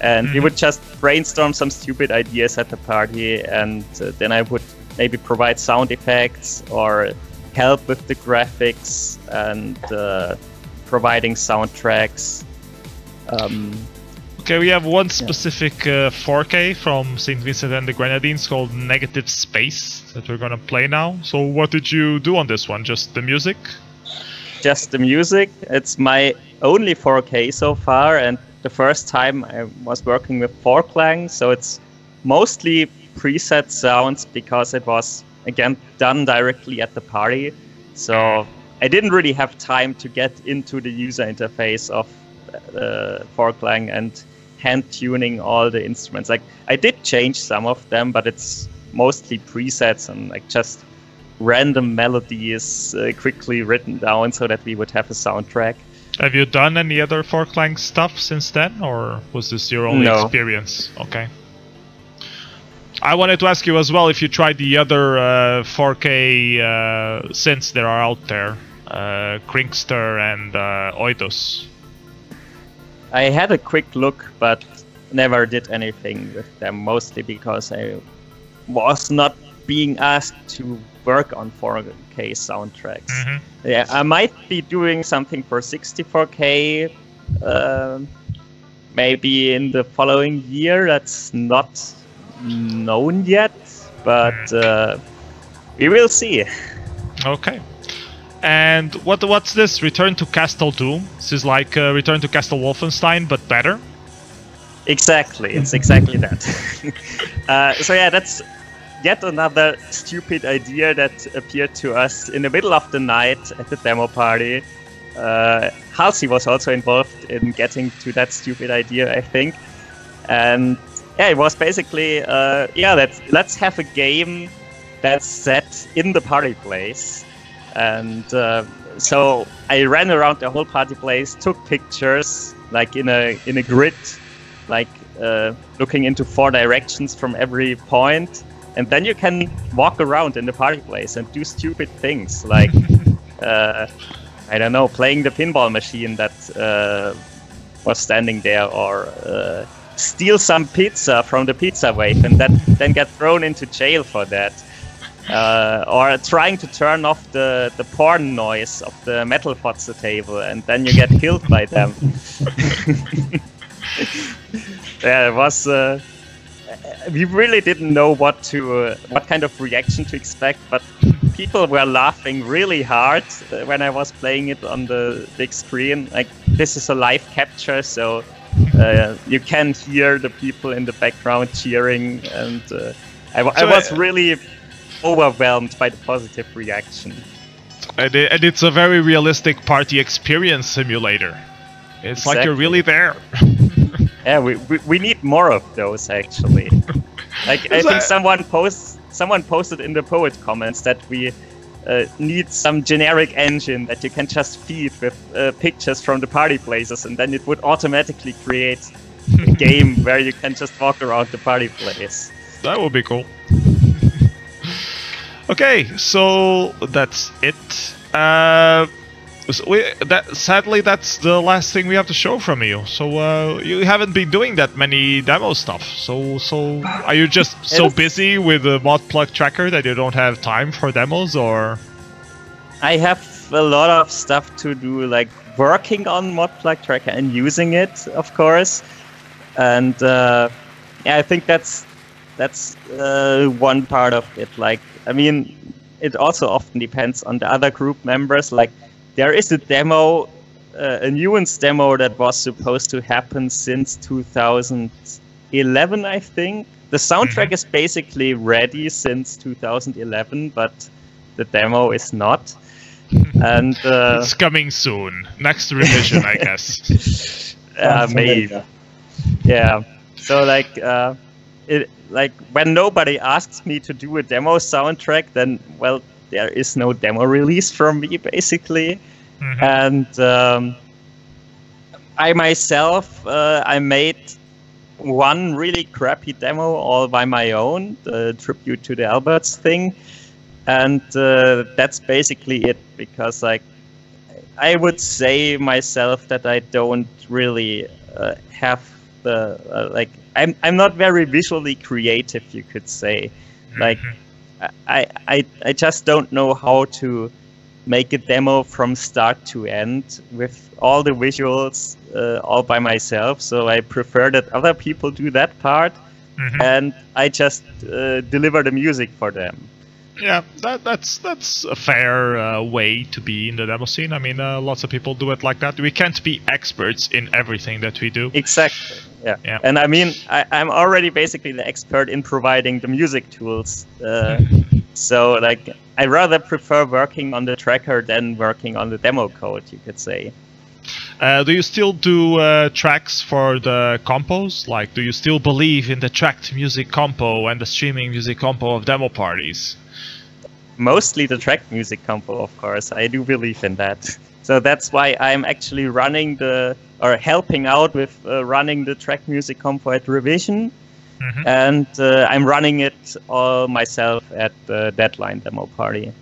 And we would just brainstorm some stupid ideas at the party, and then I would maybe provide sound effects or help with the graphics and providing soundtracks. Okay, we have one specific 4K from St. Vincent and the Grenadines called Negative Space that we're gonna play now. So what did you do on this one? Just the music? Just the music. It's my only 4K so far, and the first time I was working with Forklang, so it's mostly preset sounds because it was, again, done directly at the party. So I didn't really have time to get into the user interface of Forklang and hand tuning all the instruments. Like, I did change some of them, but it's mostly presets and like just random melodies quickly written down so that we would have a soundtrack. Have you done any other Forklang stuff since then, or was this your only experience? Okay. I wanted to ask you as well if you tried the other 4K synths that are out there, Krinkster and Oidos. I had a quick look, but never did anything with them, mostly because I was not being asked to work on 4K soundtracks. Yeah, I might be doing something for 64K, maybe in the following year. That's not known yet, but we will see. Okay. And what's this? Return to Castle Doom? This is like Return to Castle Wolfenstein, but better? Exactly, it's exactly that. So yeah, that's yet another stupid idea that appeared to us in the middle of the night at the demo party. Halsey was also involved in getting to that stupid idea, I think. And yeah, it was basically, let's have a game that's set in the party place. And so I ran around the whole party place, took pictures, like in a grid, like looking into 4 directions from every point. And then you can walk around in the party place and do stupid things, like, I don't know, playing the pinball machine that was standing there, or steal some pizza from the pizza wave and then get thrown into jail for that. Or trying to turn off the porn noise of the metal fotze table, and then you get killed by them. Yeah, it was. We really didn't know what kind of reaction to expect, but people were laughing really hard when I was playing it on the big screen. Like, this is a live capture, so you can hear the people in the background cheering, and I was really overwhelmed by the positive reaction. And it's a very realistic party experience simulator. It's like you're really there. Yeah, we need more of those, actually. Like, I think someone posted in the Poet comments that we need some generic engine that you can just feed with pictures from the party places, and then it would automatically create a game where you can just walk around the party place. That would be cool. Okay, so that's it. Sadly, that's the last thing we have to show from you. So you haven't been doing that many demo stuff. So are you just so busy with the mod plug tracker that you don't have time for demos, or? I have a lot of stuff to do, like working on mod plug tracker and using it, of course. And yeah, I think that's one part of it. Like, I mean, it also often depends on the other group members. Like, there is a demo, a Nuance demo that was supposed to happen since 2011, I think. The soundtrack is basically ready since 2011, but the demo is not. And it's coming soon. Next revision, I guess. Maybe. Yeah. So like when nobody asks me to do a demo soundtrack, then, well, there is no demo release from me, basically. And I myself, I made one really crappy demo all by my own, the tribute to the Alberts thing. And that's basically it, because like I would say myself that I don't really have the like I'm not very visually creative, you could say. Like I just don't know how to make a demo from start to end with all the visuals all by myself. So I prefer that other people do that part, and I just deliver the music for them. Yeah, that's a fair way to be in the demo scene. I mean, lots of people do it like that. We can't be experts in everything that we do. Exactly. Yeah. And I mean, I'm already basically the expert in providing the music tools. So like, I rather prefer working on the tracker than working on the demo code, you could say. Do you still do tracks for the compos? Like, do you still believe in the tracked music compo and the streaming music compo of demo parties? Mostly the tracked music compo, of course. I do believe in that. So that's why I'm actually running helping out with running the track music compo at Revision. And I'm running it all myself at the Deadline demo party.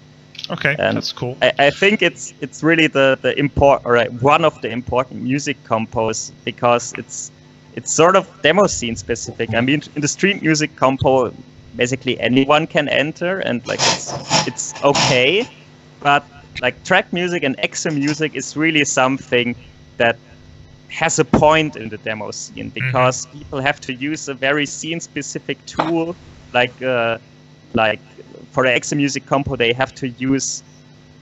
Okay, and that's cool. I think it's really one of the important music compos, because it's sort of demo scene specific. I mean, in the stream music compo, basically anyone can enter, and like it's okay, but like track music and extra music is really something that has a point in the demo scene, because people have to use a very scene specific tool, like for the extra music compo they have to use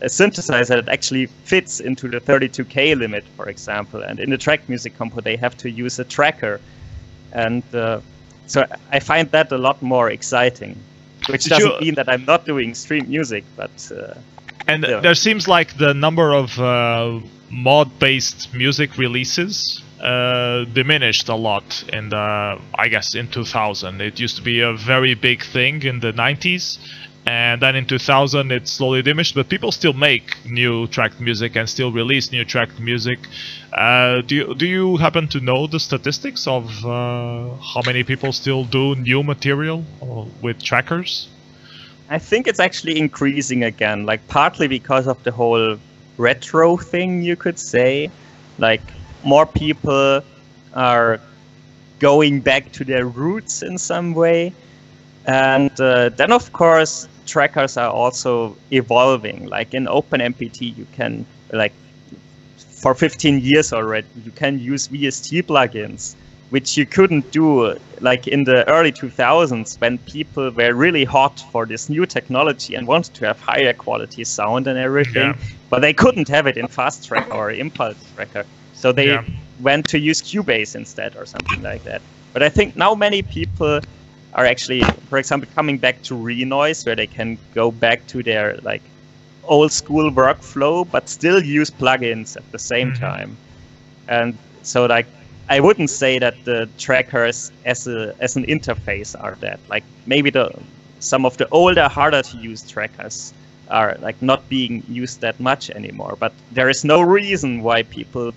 a synthesizer that actually fits into the 32K limit, for example, and in the track music compo they have to use a tracker, and so I find that a lot more exciting, which doesn't mean that I'm not doing stream music, but and there seems like the number of mod-based music releases diminished a lot in the, I guess, in 2000. It used to be a very big thing in the 90s, and then in 2000 it slowly diminished, but people still make new tracked music and still release new tracked music. Do you happen to know the statistics of how many people still do new material with trackers? I think it's actually increasing again, like partly because of the whole retro thing, you could say. Like, more people are going back to their roots in some way. And then, of course, trackers are also evolving. Like in OpenMPT, you can, like, for 15 years already, you can use VST plugins, which you couldn't do like in the early 2000s, when people were really hot for this new technology and wanted to have higher quality sound and everything, but they couldn't have it in Fast Track or Impulse Tracker. So they went to use Cubase instead or something like that. But I think now many people are actually, for example, coming back to Renoise, where they can go back to their like old school workflow, but still use plugins at the same time. And so like, I wouldn't say that the trackers as an interface are dead. Like maybe some of the older, harder to use trackers are like not being used that much anymore. But there is no reason why people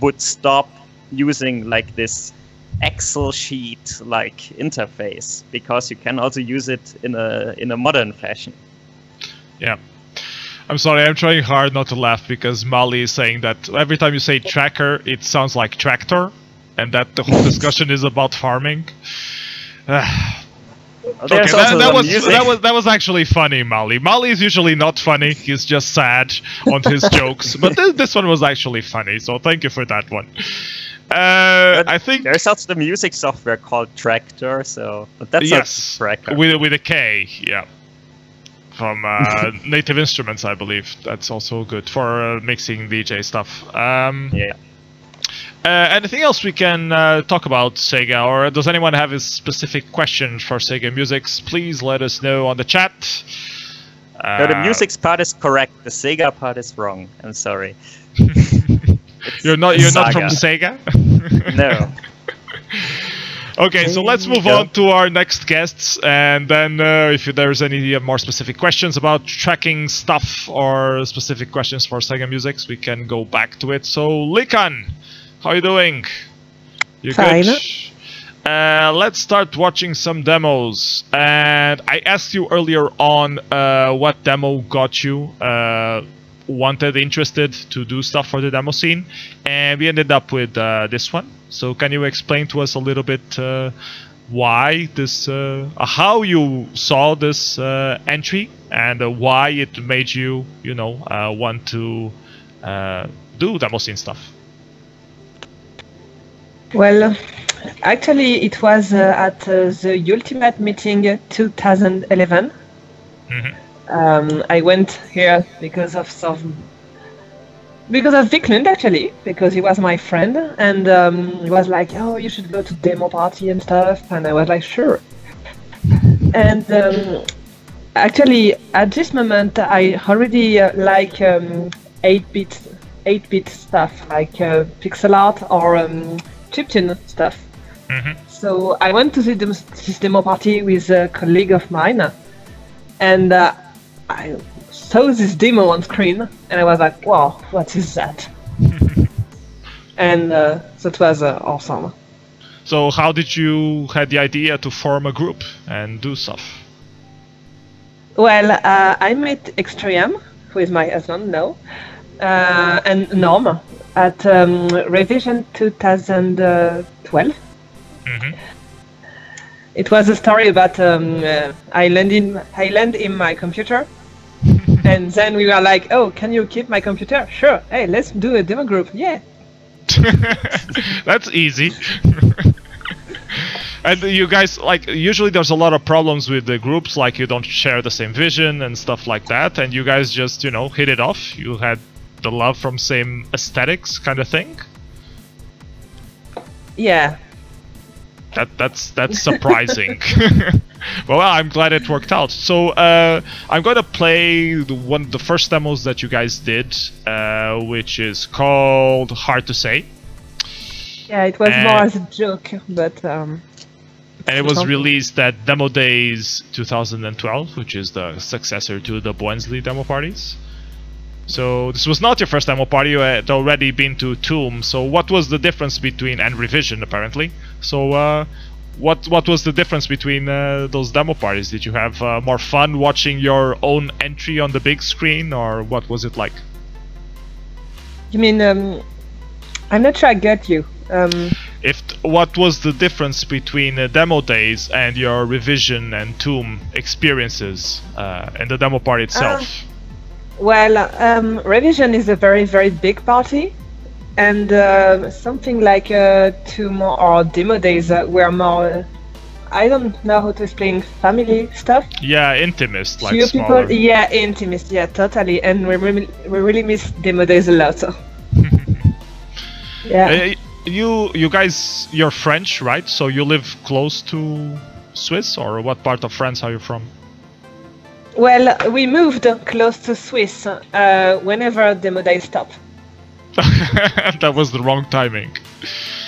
would stop using like this Excel sheet like interface, because you can also use it in a modern fashion. Yeah. I'm sorry, I'm trying hard not to laugh, because Mali is saying that every time you say tracker, it sounds like tractor, and that the whole discussion is about farming. Okay, that was actually funny, Mali. Mali is usually not funny, he's just sad on his jokes, but this one was actually funny, so thank you for that one. I think there's also the music software called Tractor, so but that's not tracker. With a K, yeah. From Native Instruments, I believe. That's also good for mixing VJ stuff. Anything else we can talk about Sega, or does anyone have a specific question for Sega Musix? Please let us know on the chat. No, the Musix part is correct. The Sega part is wrong. I'm sorry. You're not from Sega? No. Okay, so let's move on to our next guests, and then if there's any more specific questions about tracking stuff or specific questions for Saga Musix, we can go back to it. So, Lycan, how are you doing? You Fine. Good? Let's start watching some demos. And I asked you earlier on what demo got you. interested to do stuff for the demo scene, and we ended up with this one. So can you explain to us a little bit why this, how you saw this entry, and why it made you, want to do demo scene stuff? Well, actually, it was at the Ultimate Meeting 2011. I went here because of Viklund, actually, because he was my friend, and he was like, "Oh, you should go to demo party and stuff," and I was like, "Sure." And actually, at this moment, I already like 8-bit stuff, like pixel art or chiptune stuff. So I went to this demo party with a colleague of mine, and I saw this demo on screen, and I was like, "Wow, what is that?" And that was awesome. So how did you had the idea to form a group and do stuff? Well, I met Extreme, who is my husband now, and Norm at Revision 2012. It was a story about I land in my computer, and then we were like, "Oh, can you keep my computer?" "Sure." "Hey, let's do a demo group." "Yeah." That's easy. And you guys, like, usually there's a lot of problems with the groups, like you don't share the same vision and stuff like that, and you guys just, hit it off. You had the love from same aesthetics kind of thing. Yeah. That's surprising. Well, I'm glad it worked out. So I'm going to play the first demos that you guys did, which is called Hard to Say. Yeah, it was more as a joke, but... and it was released at Demo Days 2012, which is the successor to the Boensley demo parties. So this was not your first demo party, you had already been to TPOLM. So what was the difference between, and Revision apparently, so what was the difference between those demo parties? Did you have more fun watching your own entry on the big screen, or what was it like? You mean, I'm not sure I get you. What was the difference between Demo Days and your Revision and TPOLM experiences and the demo party itself? Well, Revision is a very, very big party, and something like TPOLM or Demo Days were more, I don't know how to explain, family stuff. Yeah, intimist, like few smaller. people, yeah, intimist, yeah, totally, and we really miss Demo Days a lot. So. Yeah. You guys, you're French, right? So you live close to Swiss, or what part of France are you from? Well, we moved close to Swiss whenever Demo Day stopped. That was the wrong timing.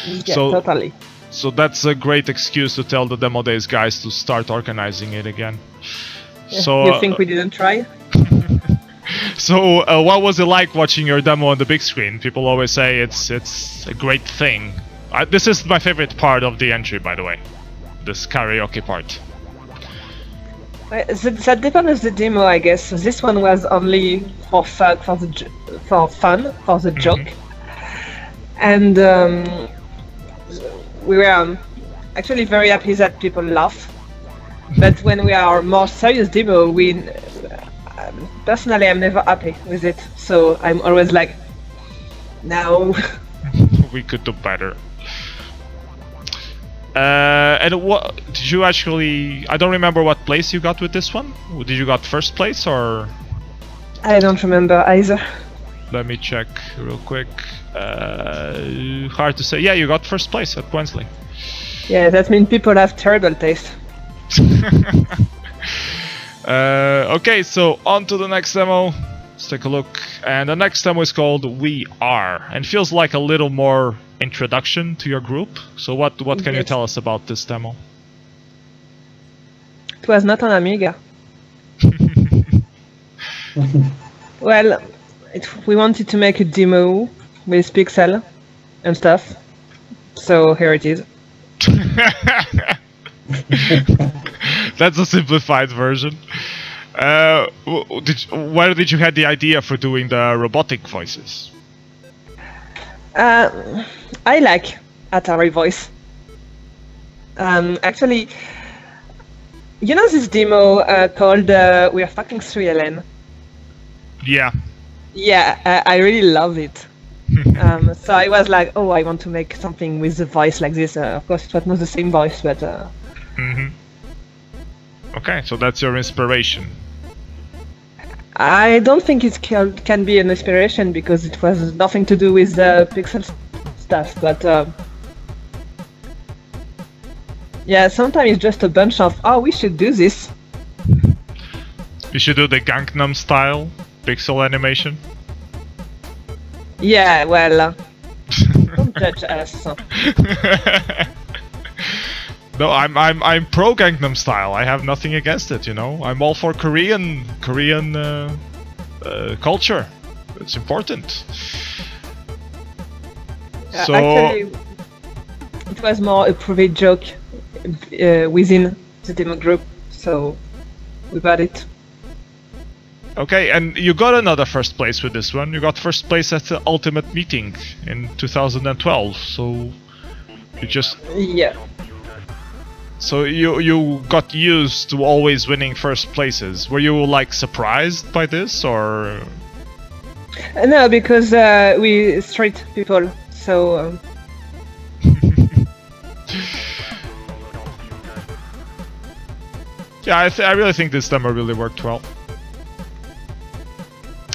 Yeah, totally. So that's a great excuse to tell the Demo Days guys to start organizing it again. Yeah, so you think we didn't try? So what was it like watching your demo on the big screen? People always say it's a great thing. This is my favorite part of the entry, by the way. This karaoke part. That depends on the demo, I guess. This one was only for fun, for the joke, and we were actually very happy that people laugh. But when we are more serious demo, personally, I'm never happy with it. So I'm always like, no. We could do better. And what did you actually? I don't remember what place you got with this one. Did you got first place or? I don't remember either. Let me check real quick. Hard to say. Yeah, you got first place at Boensley. Yeah, that means people have terrible taste. Okay, so on to the next demo. Let's take a look. And the next demo is called We Are, and feels like a little more introduction to your group. So what can you tell us about this demo? It was not on Amiga. Well, we wanted to make a demo with pixel and stuff, so here it is. That's a simplified version. Where did you have the idea for doing the robotic voices? I like Atari voice. Actually, you know this demo called We Are Fucking 3LN? Yeah. Yeah, I really love it. So I was like, oh, I want to make something with the voice like this. Of course, it was not the same voice, but... Okay, so that's your inspiration. I don't think it can be an inspiration because it was nothing to do with the pixel stuff, but... yeah, sometimes it's just a bunch of, oh, we should do this. We should do the Gangnam style pixel animation. Yeah, well, don't judge us. No, I'm pro Gangnam style. I have nothing against it. You know, I'm all for Korean culture. It's important. So actually, it was more a private joke within the demo group, so we got it. okay, and you got another first place with this one. You got first place at the Ultimate Meeting in 2012. So you just So you got used to always winning first places. Were you like surprised by this, or? No, because we street people, so. Yeah, I really think this demo really worked well.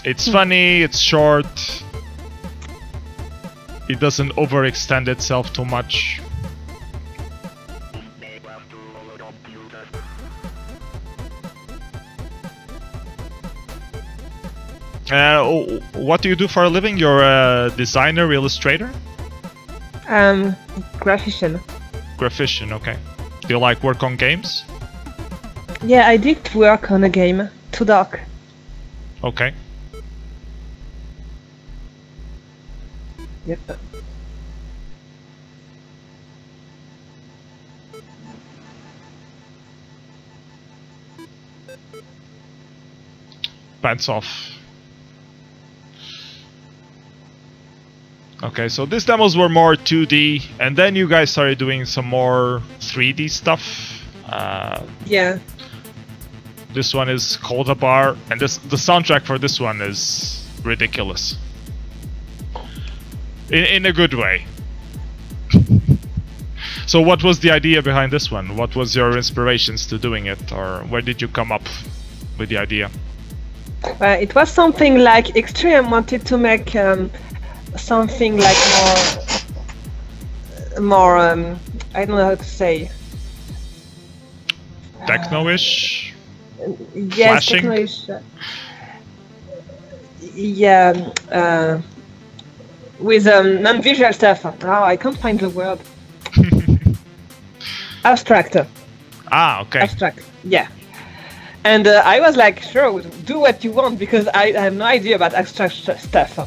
It's funny, it's short. It doesn't overextend itself too much. What do you do for a living? You're a designer, illustrator? Graphician. Graphician, okay. Do you like work on games? Yeah, I did work on a game, Too Dark. Okay. Yep. Pants off. Okay, so these demos were more 2D, and then you guys started doing some more 3D stuff. Yeah. This one is called a bar, and the soundtrack for this one is ridiculous. In a good way. So what was the idea behind this one? What was your inspirations to doing it, or where did you come up with the idea? It was something like Extreme wanted to make something like more I don't know how to say. Techno-ish? Yes, flashing? techno-ish. Yeah, with non-visual stuff. Oh, I can't find the word. Abstract. Ah, okay. Abstract, yeah. And I was like, sure, do what you want, because I have no idea about abstract stuff.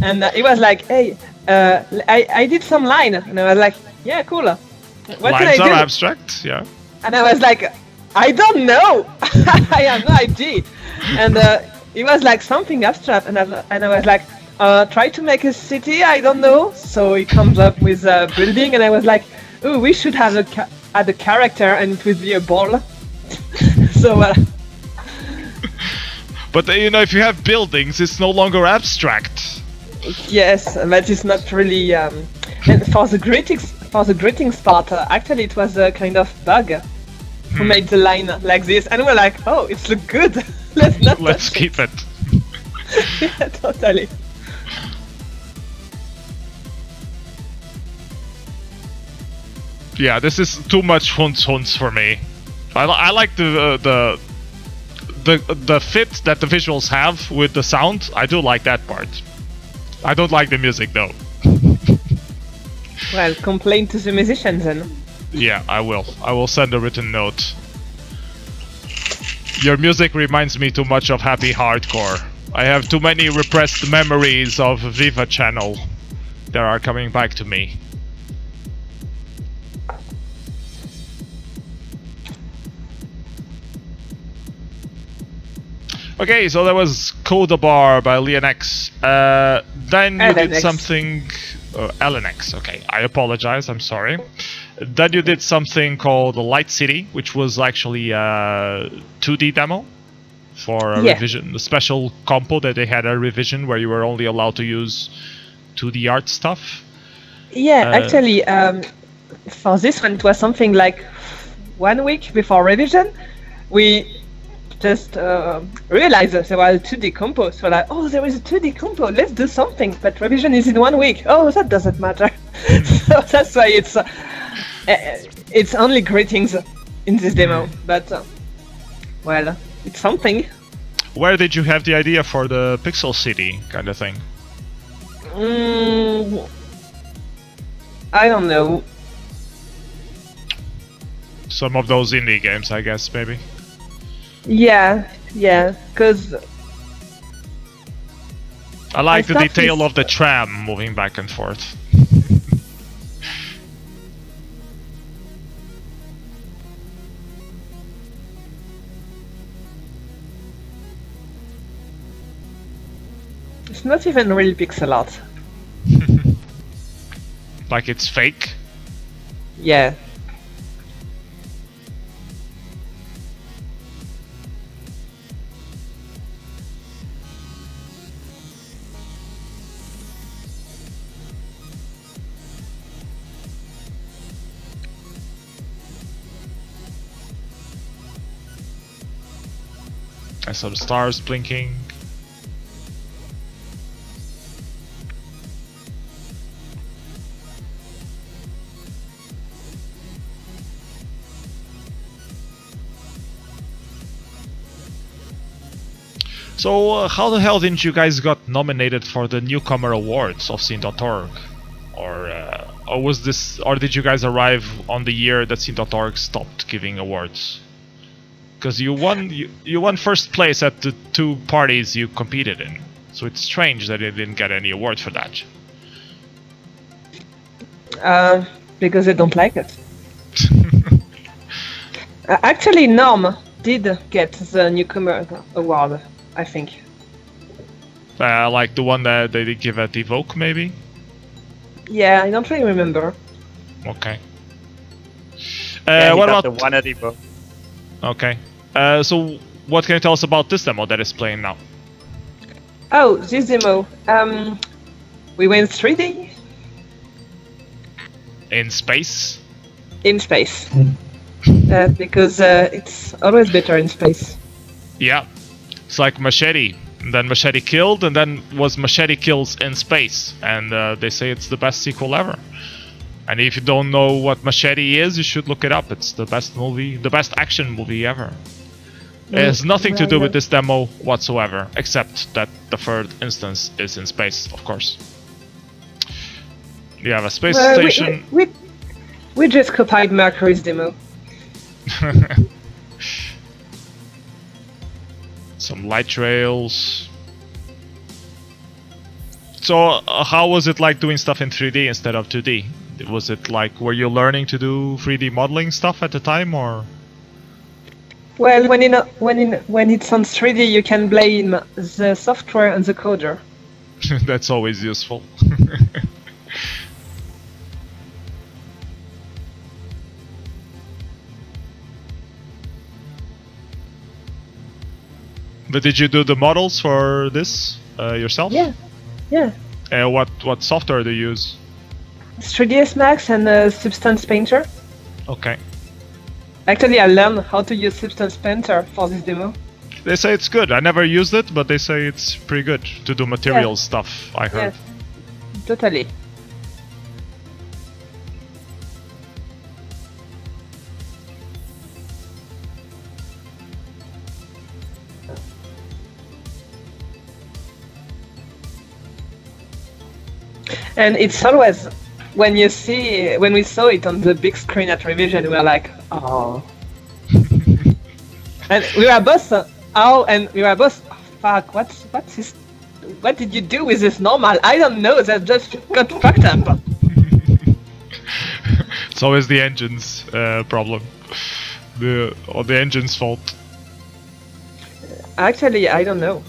And it was like, hey, I did some line, and I was like, yeah, cool. What can I do? Lines are abstract, yeah. And I was like, I don't know. I have no idea. And it was like something abstract, and I was like, try to make a city, I don't know. So he comes up with a building, and I was like, oh, we should have add a character, and it would be a ball. So. But you know, if you have buildings, it's no longer abstract. Yes, but it's not really. And for the greetings part, actually, it was a kind of bug. Who made the line like this, and we're like, oh, it's look good. Let's keep it. Yeah, totally. Yeah, this is too much hunts for me. I like the fit that the visuals have with the sound. I do like that part. I don't like the music though. Well, complain to the musicians then. Yeah, I will. I will send a written note. Your music reminds me too much of happy hardcore. I have too many repressed memories of Viva Channel that are coming back to me. Okay, so that was Codabar by Lycan. Then you did LNX. something... LNX, okay. I apologize, I'm sorry. Then you did something called Light City, which was actually a 2D demo for a revision, a special compo that they had a revision where you were only allowed to use 2D art stuff. Yeah, actually, for this one, it was something like 1 week before revision. We just realized that there was a 2D compo. So like, oh, there is a 2D compo, let's do something. But revision is in 1 week. Oh, that doesn't matter. So that's why it's only greetings in this demo. But, well, it's something. Where did you have the idea for the Pixel City kind of thing? I don't know. Some of those indie games, I guess, maybe. Yeah, because I like the detail of the tram moving back and forth. it's not even real pixel art. Like it's fake? Yeah. I saw the stars blinking. So, how the hell didn't you guys got nominated for the Newcomer Awards of Scene.org? Or was this, or did you guys arrive on the year that Scene.org stopped giving awards? Because you won first place at the 2 parties you competed in, so it's strange that you didn't get any award for that. Because they don't like it. Actually, Norm did get the Newcomer Award, I think. Like the one that they did give at Evoke, maybe? Yeah, I don't really remember. Okay. Yeah, what got about the one at Evoke? Okay. So what can you tell us about this demo that is playing now? Oh, this demo. We went 3D. In space? In space. Because it's always better in space. Yeah. It's like Machete. And then Machete Killed, and then was Machete Kills in Space. And they say it's the best sequel ever. And if you don't know what Machete is, you should look it up. It's the best movie, the best action movie ever. It has nothing to do with this demo whatsoever, except that the third instance is in space, of course. You have a space station. We just copied Mercury's demo. Some light trails. So, how was it like doing stuff in 3D instead of 2D? Was it like, were you learning to do 3D modeling stuff at the time, or? Well, when it's on 3D, you can blame the software and the coder. That's always useful. But did you do the models for this yourself? Yeah. What software do you use? 3ds Max and Substance Painter. Okay. Actually, I learned how to use Substance Painter for this demo. They say it's good. I never used it, but they say it's pretty good to do material stuff, I heard. Yeah, totally. And it's always, when we saw it on the big screen at revision, we were like, oh. And we were both, fuck, what did you do with this normal? I don't know, that just got fucked up. It's always the engine's problem. The engine's fault. Actually, I don't know.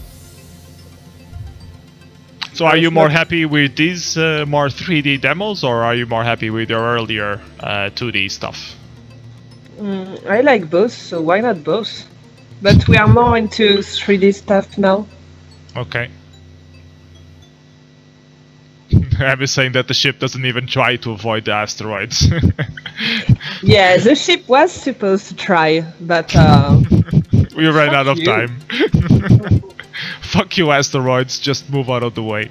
So are you more happy with these more 3D demos, or are you more happy with your earlier 2D stuff? I like both, so why not both? But we are more into 3D stuff now. Okay. I was saying that the ship doesn't even try to avoid the asteroids. Yeah, the ship was supposed to try, but we ran out of you. time. Fuck you, asteroids, just move out of the way.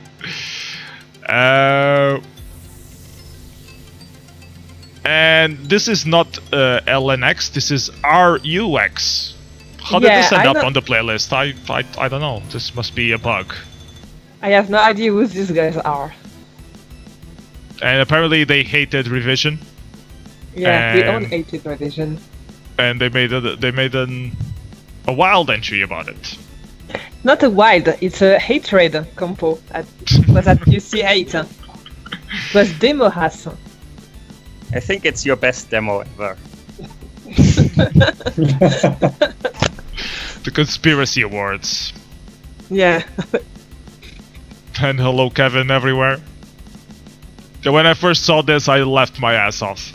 And this is not LNX, this is RUX. How did this end up on the playlist? I don't know, this must be a bug. I have no idea who these guys are. And apparently they hated revision. Yeah, we all hated revision. And they made a wild entry about it. Not a wild, it's a hatred compo. Was at UC8. It was demo has. I think it's your best demo ever. The Conspiracy Awards. Yeah. And hello Kevin everywhere. So when I first saw this, I laughed my ass off.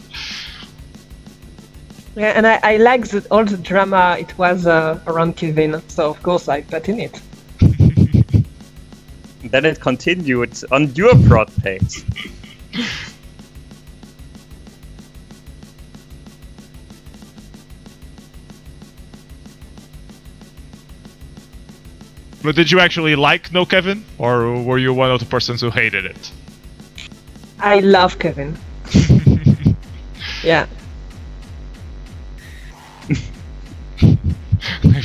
Yeah, and I like all the drama it was around Kevin, so of course I put in it. Then it continued on your prod page. But did you actually like No Kevin? Or were you one of the persons who hated it? I love Kevin. Yeah.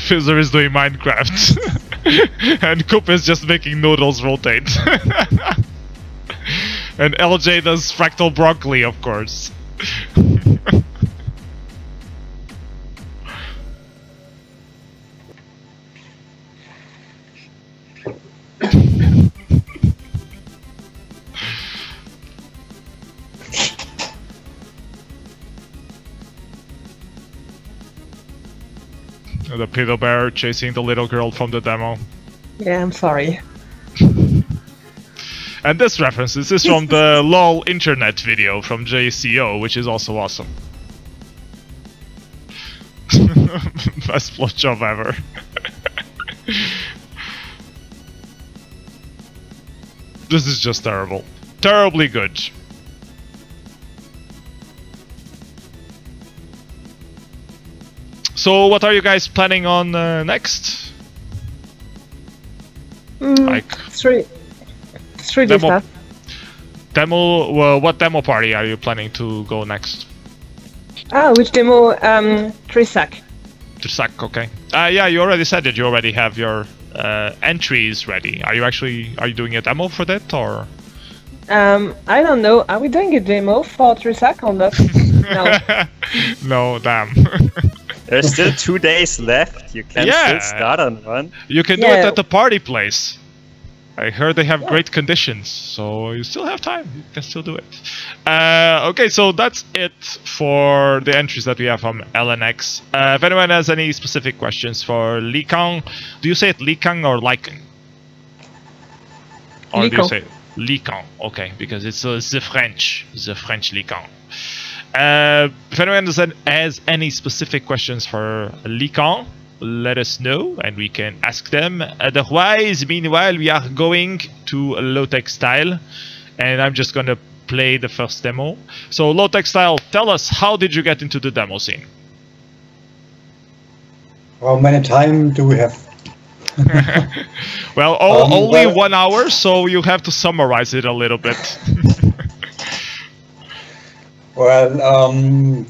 Fizzer is doing Minecraft. And Coop is just making noodles rotate. And LJ does fractal broccoli, of course. The pedo bear chasing the little girl from the demo. Yeah, I'm sorry. And this reference, this is from the LOL internet video from JCO, which is also awesome. Best plot job ever. This is just terrible. Terribly good. So what are you guys planning on next? Like 3D demo, stuff. Well, what demo party are you planning to go next? Ah, which demo? tSCc. tSCc, okay. Yeah, you already said that you already have your entries ready. Are you doing a demo for that, or? I don't know. Are we doing a demo for tSCc or not? No. No, damn. There's still 2 days left. You can still start on one. You can do it at the party place. I heard they have great conditions, so you still have time. You can still do it. Okay, so that's it for the entries that we have from LNX. If anyone has any specific questions for Lycan, do you say it Lycan or Lycan? Or Lycan. do you say Lycan? Okay, because it's the French Lycan. If anyone has any specific questions for Lycan, let us know and we can ask them. Otherwise, meanwhile, we are going to lotek style, and I'm just gonna play the first demo. So lotek style, tell us, how did you get into the demo scene? How many time do we have? Well, only 1 hour, so you have to summarize it a little bit. Well,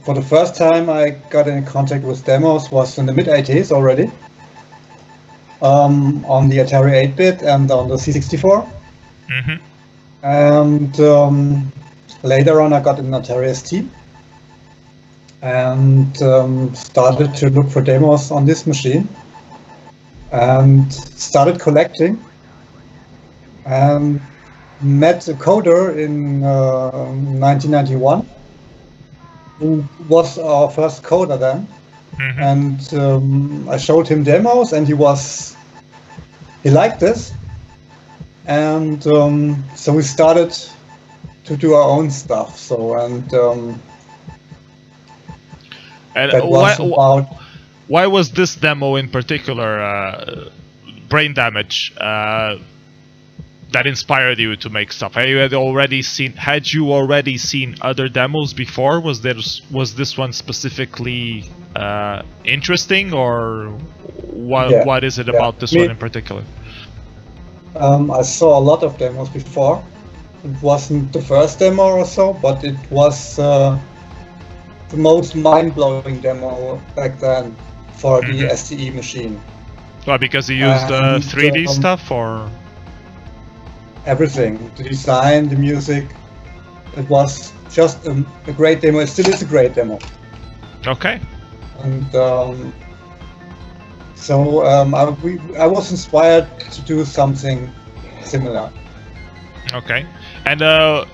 for the first time I got in contact with demos was in the mid-80s already, on the Atari 8-bit and on the C64. Mm-hmm. And later on I got an Atari ST and started to look for demos on this machine and started collecting and met a coder in 1991. Who was our first coder then, and I showed him demos, and he liked this, and so we started to do our own stuff. So and that was about. Why was this demo in particular, Brain Damage, that inspired you to make stuff? Had you already seen other demos before? Was this one specifically interesting, or what is it about this one in particular? I saw a lot of demos before. It wasn't the first demo or so, but it was the most mind-blowing demo back then for the STE machine. Well, because you used 3D stuff, or everything, the design, the music. It was just a great demo. It still is a great demo. Okay. And so I was inspired to do something similar. Okay. And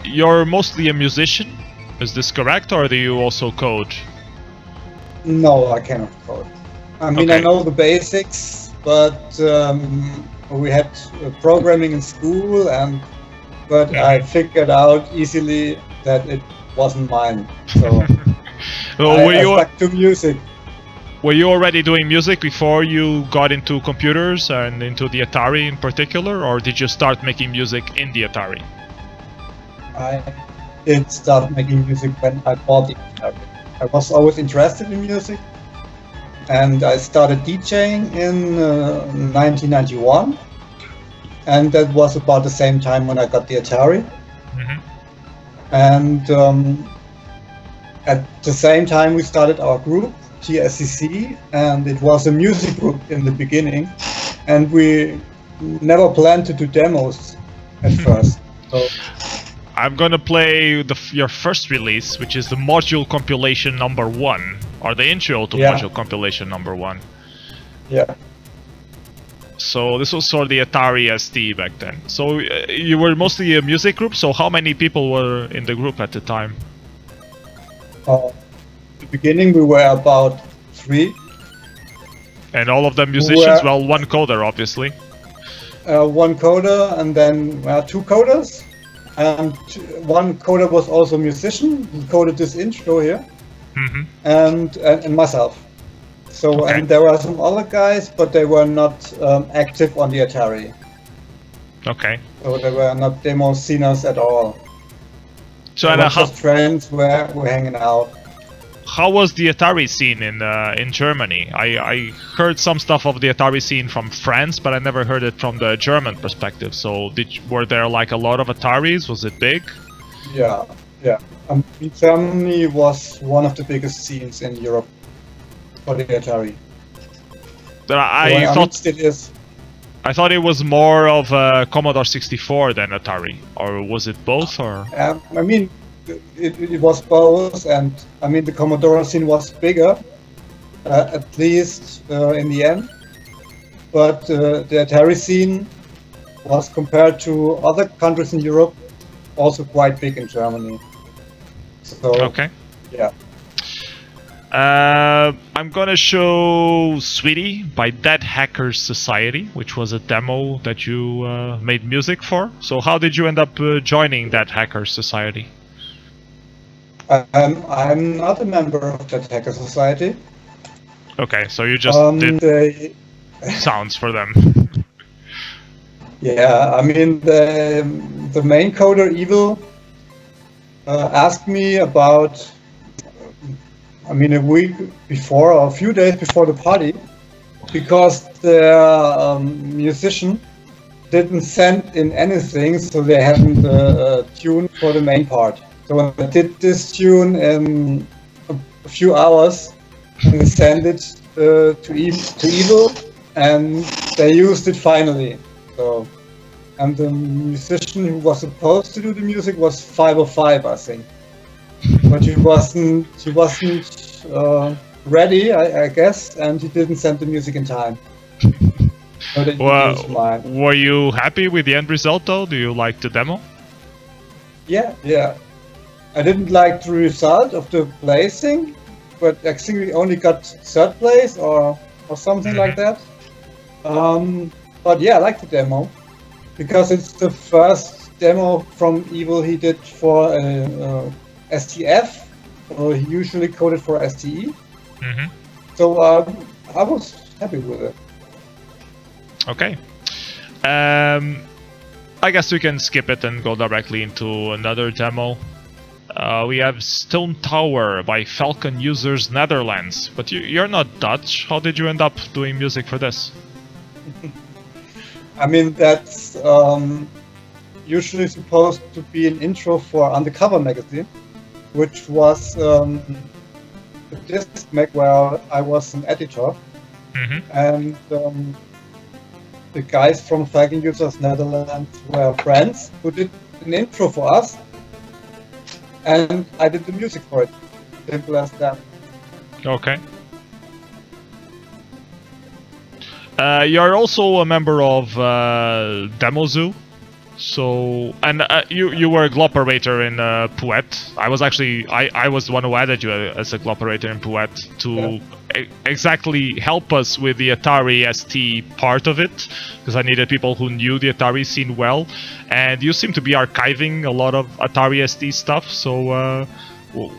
you're mostly a musician, is this correct, or do you also code? No, I cannot code. I mean, I know the basics, but we had programming in school, but I figured out easily that it wasn't mine. So I stuck to music. Were you already doing music before you got into computers and into the Atari in particular, or did you start making music in the Atari? I did start making music when I bought the Atari. I was always interested in music, and I started DJing in 1991, and that was about the same time when I got the Atari. And at the same time we started our group, tSCc, and it was a music group in the beginning, and we never planned to do demos at first. So I'm gonna play your first release, which is the Module Compilation #1, or the intro to Module Compilation #1. Yeah. So this was for the Atari ST back then. So you were mostly a music group, so how many people were in the group at the time? At the beginning we were about 3. And all of them musicians? Well, one coder, obviously. One coder, and then 2 coders. And one coder was also a musician. He coded this intro here. And myself. So, and there were some other guys, but they were not active on the Atari. Okay. So they were not demo sceners at all. So just friends were hanging out. How was the Atari scene in Germany? I heard some stuff of the Atari scene from France, but I never heard it from the German perspective. So were there like a lot of Ataris? Was it big? Yeah. Germany was one of the biggest scenes in Europe for the Atari. I thought it was more of Commodore 64 than Atari, or was it both? Or I mean, it was both, and I mean the Commodore scene was bigger, at least in the end. But the Atari scene was, compared to other countries in Europe, also quite big in Germany. So yeah. I'm gonna show Sweetie by Dead Hackers Society, which was a demo that you made music for. So how did you end up joining Dead Hackers Society? I'm not a member of Dead Hackers Society. Okay, so you just did sounds for them. Yeah, I mean the main coder, Evil, asked me about, I mean, a week before or a few days before the party, because the musician didn't send in anything, so they hadn't a tune for the main part. So I did this tune in a few hours and sent it to Evil, and they used it finally. So, and the musician who was supposed to do the music was 505, I think. But he wasn't ready, I guess, and he didn't send the music in time. So well, were you happy with the end result, though? Do you like the demo? Yeah. I didn't like the result of the placing, but I think we only got third place or something like that. But yeah, I like the demo because it's the first demo from Evil he did for STF. He usually coded for STE. So I was happy with it. Okay. I guess we can skip it and go directly into another demo. We have Stone Tower by Falcon Users Netherlands. But you're not Dutch. How did you end up doing music for this? I mean, that's usually supposed to be an intro for Undercover magazine, which was a disc mag where I was an editor. And the guys from Falcon Users Netherlands were friends who did an intro for us, and I did the music for it. Simple as that. Okay. You're also a member of Demoscene. So, and you were a gloperator in Poet. I was actually, I was the one who added you as a gloperator in Poet to exactly help us with the Atari ST part of it, because I needed people who knew the Atari scene well, and you seem to be archiving a lot of Atari ST stuff, so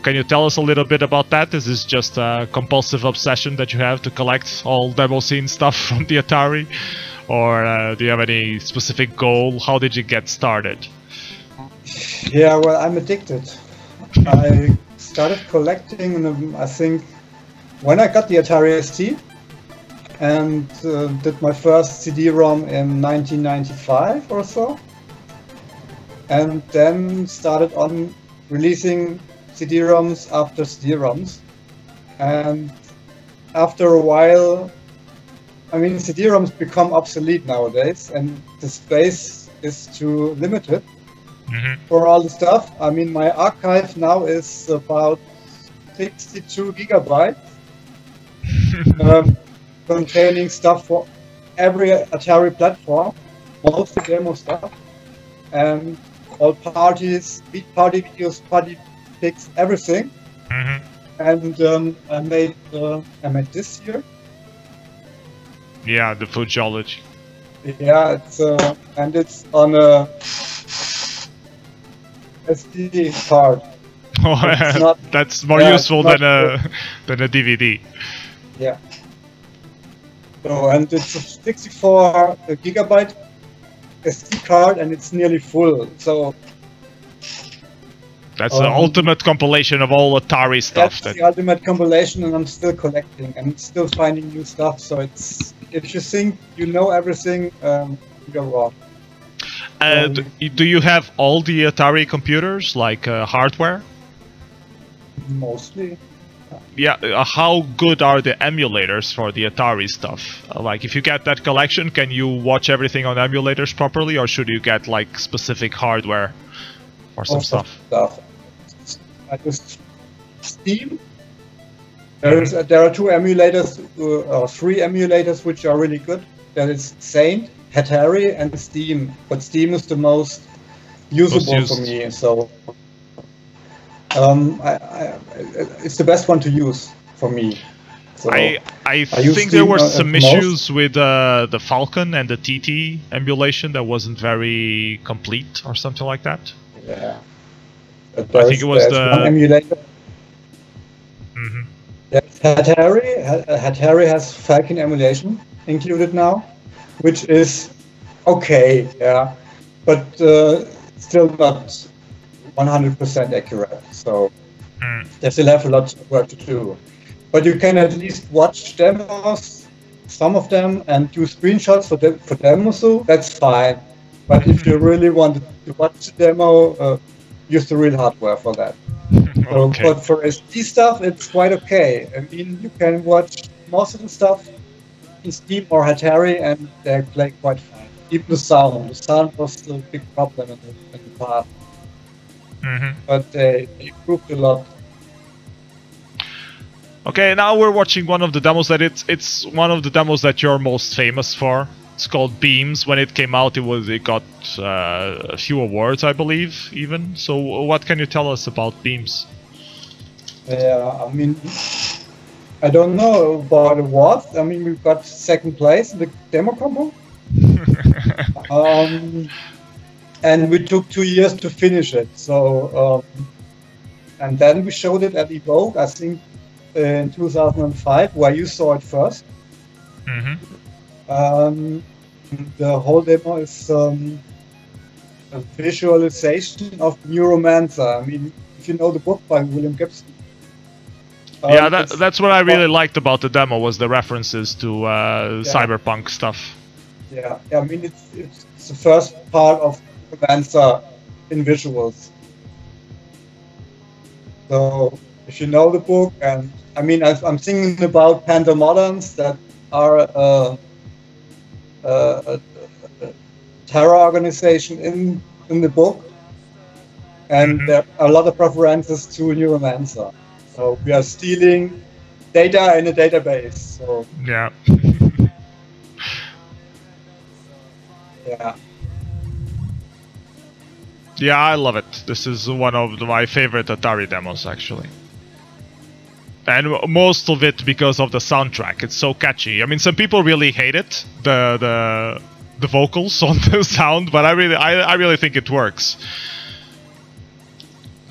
can you tell us a little bit about that? Is this just a compulsive obsession that you have to collect all Demoscene stuff from the Atari? Or do you have any specific goal? How did you get started? Yeah, well, I'm addicted. I started collecting, I think, when I got the Atari ST, and did my first CD-ROM in 1995 or so, and then started on releasing CD-ROMs after CD-ROMs, and after a while, I mean, CD-ROMs become obsolete nowadays, and the space is too limited for all the stuff. I mean, my archive now is about 62 gigabytes, containing stuff for every Atari platform, mostly demo stuff, and all parties, beat party videos, party pics, everything. And I made this here. Yeah, the food geology. Yeah, it's and it's on a SD card. Oh, that's more useful than a DVD. Yeah. So, and it's a 64 gigabyte SD card, and it's nearly full. So that's the ultimate compilation of all Atari stuff. That's the ultimate compilation, and I'm still collecting and still finding new stuff. So it's, if you think you know everything, you're wrong. Do you have all the Atari computers, like hardware? Mostly. Yeah, how good are the emulators for the Atari stuff? Like, if you get that collection, can you watch everything on emulators properly, or should you get like specific hardware or some stuff? I use Steam. There are two emulators, or three emulators, which are really good. There is Saint, Atari, and Steam. But Steam is the most usable for me. So it's the best one to use for me. So I think there were some issues with the Falcon and the TT emulation that wasn't very complete or something like that. Yeah. I think it was the one emulator. Atari has Falcon emulation included now, which is okay, yeah, but still not 100% accurate. So they still have a lot of work to do. But you can at least watch demos, some of them, and do screenshots for Demoscene. That's fine. But if you really want to watch the demo, use the real hardware for that. Okay. But for SD stuff, it's quite okay. I mean, you can watch most of the stuff in Steam or Atari, and they play quite fine. Even the sound. The sound was a big problem in the past. But they improved a lot. Okay, now we're watching one of the demos that it's one of the demos that you're most famous for. It's called Beams. When it came out, it got a few awards, I believe, even. So what can you tell us about Beams? Yeah, I mean, I don't know about awards. I mean, we got second place in the demo combo. And we took 2 years to finish it. So, and then we showed it at Evoke, I think, in 2005, where you saw it first. The whole demo is a visualization of Neuromancer. I mean, if you know the book by William Gibson. Yeah, that's what I really liked about the demo, was the references to cyberpunk stuff. Yeah, I mean, it's the first part of Neuromancer in visuals. So, if you know the book, and I mean, I'm thinking about Panther Moderns that are a terror organization in the book, and there are a lot of references to Neuromancer. So we are stealing data in a database. So yeah. Yeah. Yeah, I love it. This is one of my favorite Atari demos, actually. And most of it because of the soundtrack. It's so catchy. I mean, some people really hate it, the vocals on the sound, but I really think it works.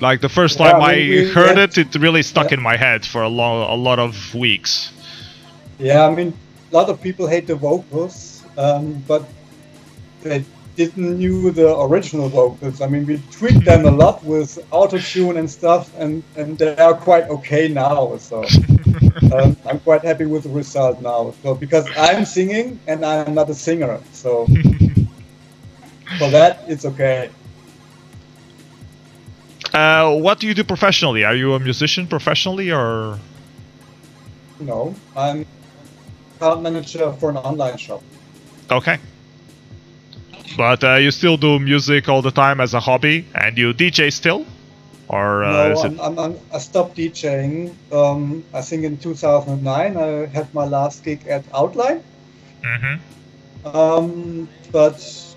Like the first time I heard it, it really stuck in my head for a lot of weeks. Yeah, I mean, a lot of people hate the vocals, but they didn't knew the original vocals. I mean, we tweaked them a lot with auto-tune and stuff, and they are quite okay now. So I'm quite happy with the result now. So because I'm singing and I'm not a singer, so for that it's okay. What do you do professionally? Are you a musician professionally, or? No, I'm account manager for an online shop. Okay. But you still do music all the time as a hobby, and you DJ still? Or no, I stopped DJing. I think in 2009 I had my last gig at Outline. But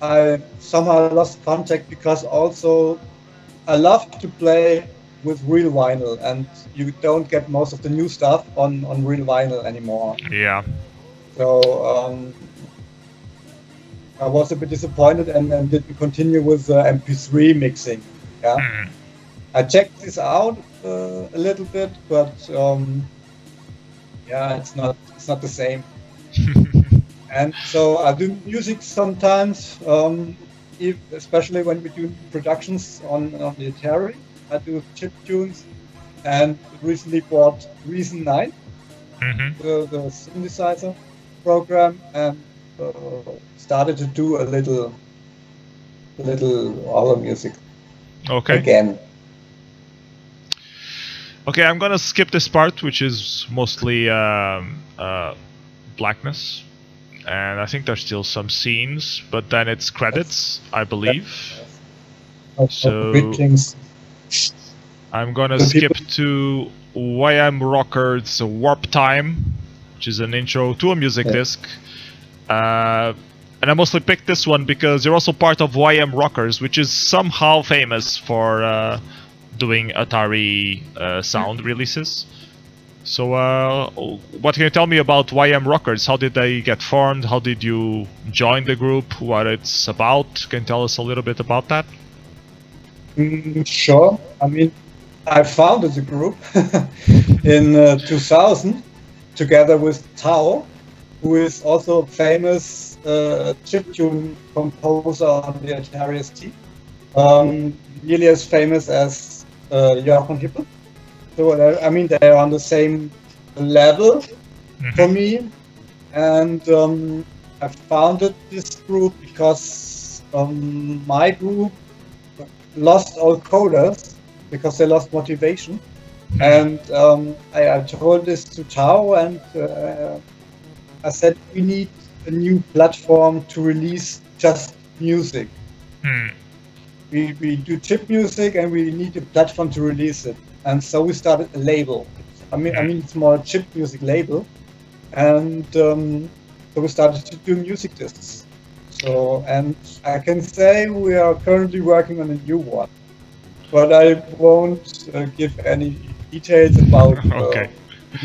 I somehow lost contact because also I love to play with real vinyl, and you don't get most of the new stuff on real vinyl anymore. Yeah. So I was a bit disappointed and didn't continue with MP3 mixing. Yeah. I checked this out a little bit, but yeah, it's not the same. And so I do music sometimes, especially when we do productions on the Atari. I do chip tunes, and recently bought Reason 9, the synthesizer program, and started to do a little other music. Okay. Again. Okay, I'm gonna skip this part, which is mostly blackness, and I think there's still some scenes, but then it's credits, I believe. So I'm gonna skip to YM Rockers Warp Time, which is an intro to a music disc. And I mostly picked this one because you're also part of YM Rockers, which is somehow famous for doing Atari sound releases. So what can you tell me about YM Rockers? How did they get formed? How did you join the group? What it's about? Can you tell us a little bit about that? Sure. I mean, I founded the group in 2000 together with Tao, who is also a famous chiptune composer on the Atari ST. Nearly as famous as Jochen Hippel. So I mean, they're on the same level for me. And I founded this group because my group lost all coders because they lost motivation. And I told this to Tao, and I said we need a new platform to release just music. We do chip music, and we need a platform to release it. And so we started a label. I mean it's more a chip music label, and so we started to do music discs. So, and I can say we are currently working on a new one, but I won't give any details about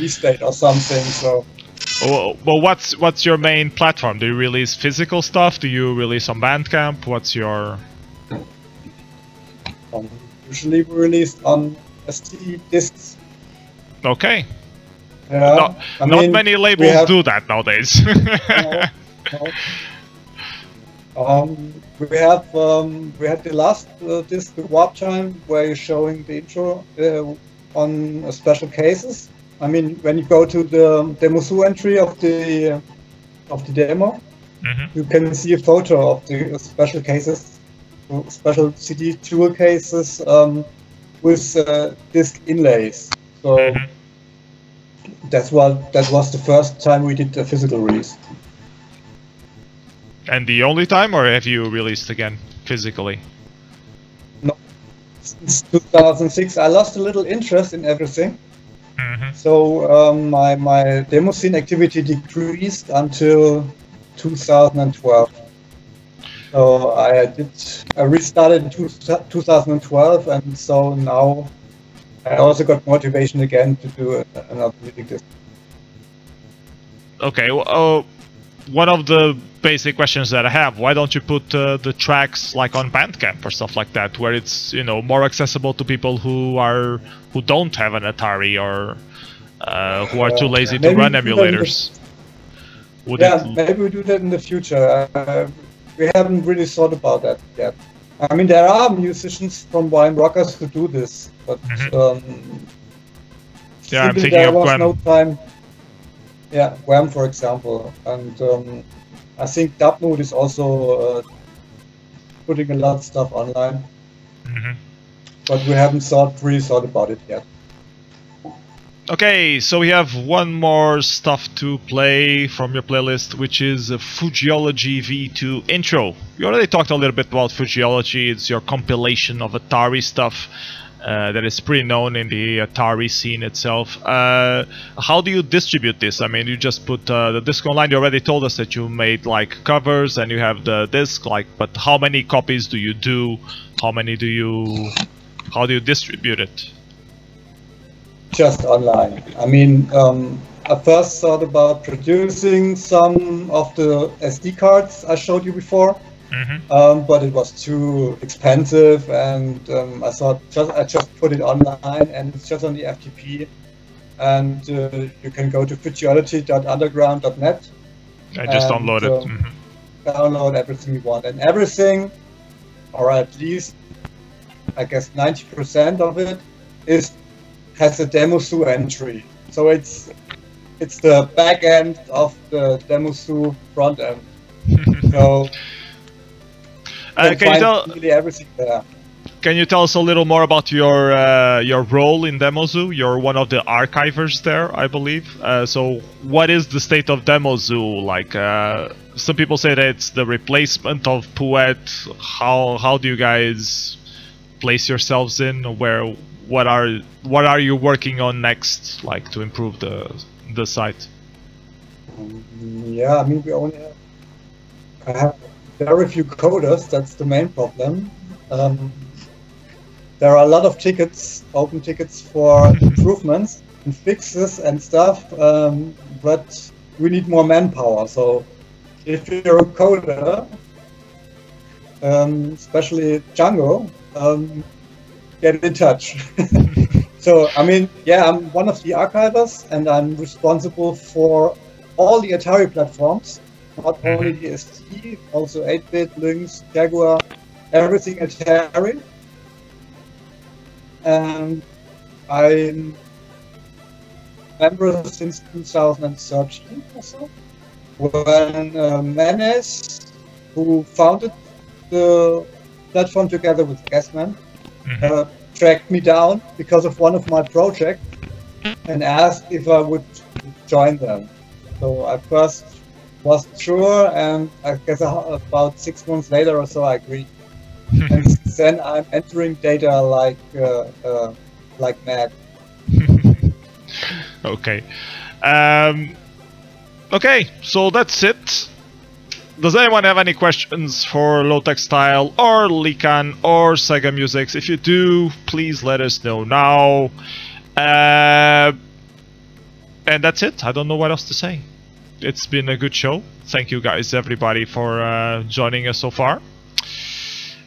state or something. So. Well, what's your main platform? Do you release physical stuff? Do you release on Bandcamp? What's your... Usually we release on SD discs. Okay. Yeah, not many labels do that nowadays. No. We had the last disc, the Warp Time, where you're showing the intro on special cases. I mean, when you go to the Demoscene entry of the demo, you can see a photo of the special cases, special CD tool cases with disc inlays. So that was the first time we did a physical release. And the only time, or have you released again physically? No, since 2006 I lost a little interest in everything. So my Demoscene activity decreased until 2012. So I restarted in 2012, and so now I also got motivation again to do another music disc. Okay, well, one of the basic questions that I have: why don't you put the tracks like on Bandcamp or stuff like that, where it's, you know, more accessible to people who don't have an Atari or who are too lazy to run emulators? Maybe we do that in the future. We haven't really thought about that yet. I mean, there are musicians from Wine Rockers who do this, but yeah, I'm thinking there of was Graham. no time. Yeah, Graham, for example, and I think Dubmood is also putting a lot of stuff online, but we haven't really thought about it yet. Okay, so we have one more stuff to play from your playlist, which is Fujiology V2 intro. You already talked a little bit about Fujiology. It's your compilation of Atari stuff that is pretty known in the Atari scene itself. How do you distribute this? I mean, you just put the disc online. You already told us that you made like covers and you have the disc, like, but how many copies do you do? How do you distribute it? Just online. I mean, I first thought about producing some of the SD cards I showed you before, but it was too expensive, and I thought I just put it online, and it's just on the FTP, and you can go to fujiology.underground.net and just download it. Download everything you want, and everything, or at least I guess 90% of it, has a Demoscene entry, so it's the back end of the Demoscene front end. So can you tell really everything there. Can you tell us a little more about your role in Demoscene? You're one of the archivers there, I believe. So what is the state of Demoscene? Like, some people say that it's the replacement of Poet. How do you guys place yourselves in? What are you working on next, like, to improve the site? Yeah, I mean, we only have very few coders. That's the main problem. There are a lot of tickets, open tickets for improvements and fixes and stuff, but we need more manpower. So if you're a coder, especially Django, get in touch. So, I mean, yeah, I'm one of the archivers, and I'm responsible for all the Atari platforms, not only the ST, also 8-bit, Lynx, Jaguar, everything Atari. And I'm a member since 2013 or so, when Menes, who founded the platform together with Gasman, tracked me down because of one of my projects and asked if I would join them. So I first wasn't sure, and I guess about 6 months later or so I agreed. And then I'm entering data like mad. Okay. Okay, so that's it. Does anyone have any questions for Lotek Style or Lycan or Saga Musix? If you do, please let us know now. And that's it. I don't know what else to say. It's been a good show. Thank you guys, everybody, for joining us so far.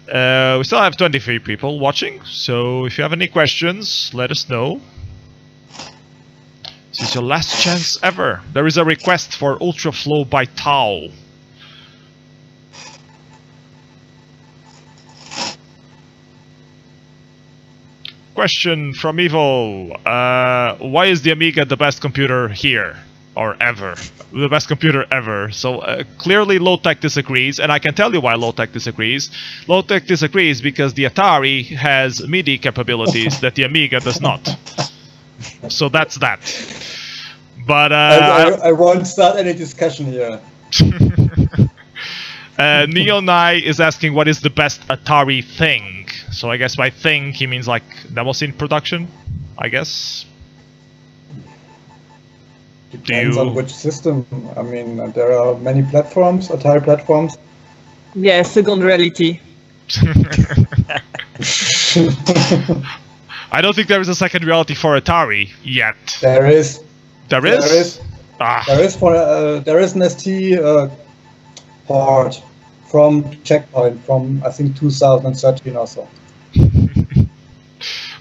We still have 23 people watching, so if you have any questions, let us know. This is your last chance ever. There is a request for Ultra Flow by Tau. Question from Evo. Why is the Amiga the best computer here? Or ever. The best computer ever. So clearly lotek disagrees, and I can tell you why lotek disagrees. Lotek disagrees because the Atari has MIDI capabilities that the Amiga does not. So that's that. But I won't start any discussion here. Neonai is asking what is the best Atari thing. So I guess by thing he means like Demoscene production, I guess. Depends on which system. I mean, there are many platforms, Atari platforms. Yeah, second reality. I don't think there is a second reality for Atari yet. There is. There is? There is. Ah. There is an ST port from Checkpoint from I think 2013 or so.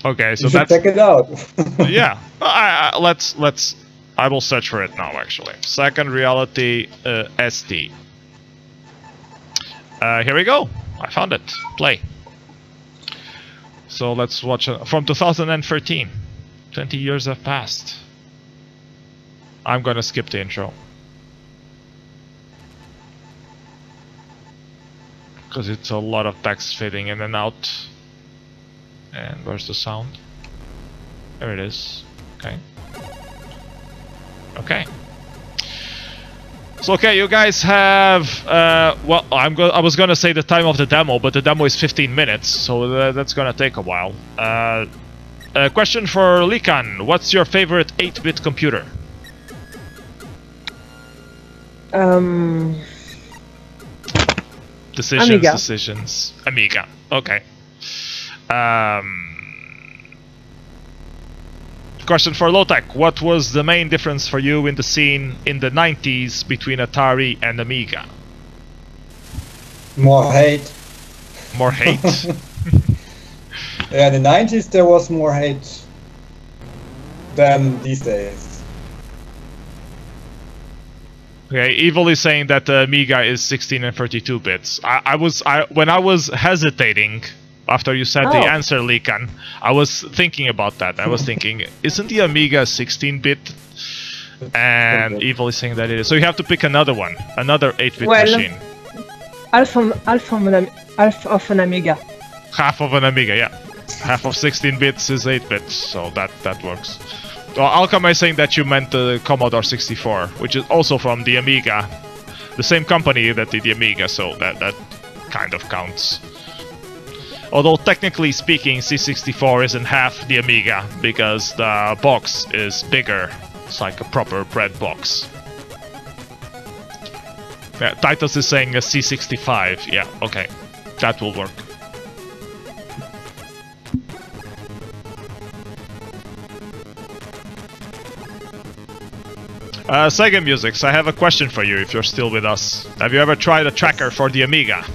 Okay, so you should check it out. Yeah, I will search for it now. Actually, second reality ST. Here we go. I found it. Play. So let's watch from 2013. 20 years have passed. I'm gonna skip the intro because it's a lot of text fading in and out. And where's the sound? There it is. Okay. Okay. So okay, you guys have well, I was gonna say the time of the demo, but the demo is 15 minutes, so that's gonna take a while. A question for Lycan: what's your favorite 8-bit computer? Amiga. Decisions. Amiga. Okay. Question for lotek: what was the main difference for you in the scene in the 90s between Atari and Amiga? More hate. More hate? Yeah, in the 90s there was more hate than these days. Okay, Evil is saying that the Amiga is 16 and 32 bits. When I was hesitating after you said the answer, Lycan, I was thinking about that. I was thinking, isn't the Amiga 16-bit? And Evil is saying that it is. So you have to pick another one, another 8-bit machine. Half of an Amiga. Half of an Amiga, yeah. Half of 16 bits is 8 bits, so that works. Well, Alchem is saying that you meant the Commodore 64, which is also from the Amiga, the same company that did the Amiga, so that kind of counts. Although technically speaking, C64 isn't half the Amiga because the box is bigger. It's like a proper bread box. Yeah, Titus is saying a C65. Yeah, okay, that will work. Saga Musix, I have a question for you if you're still with us. Have you ever tried a tracker for the Amiga?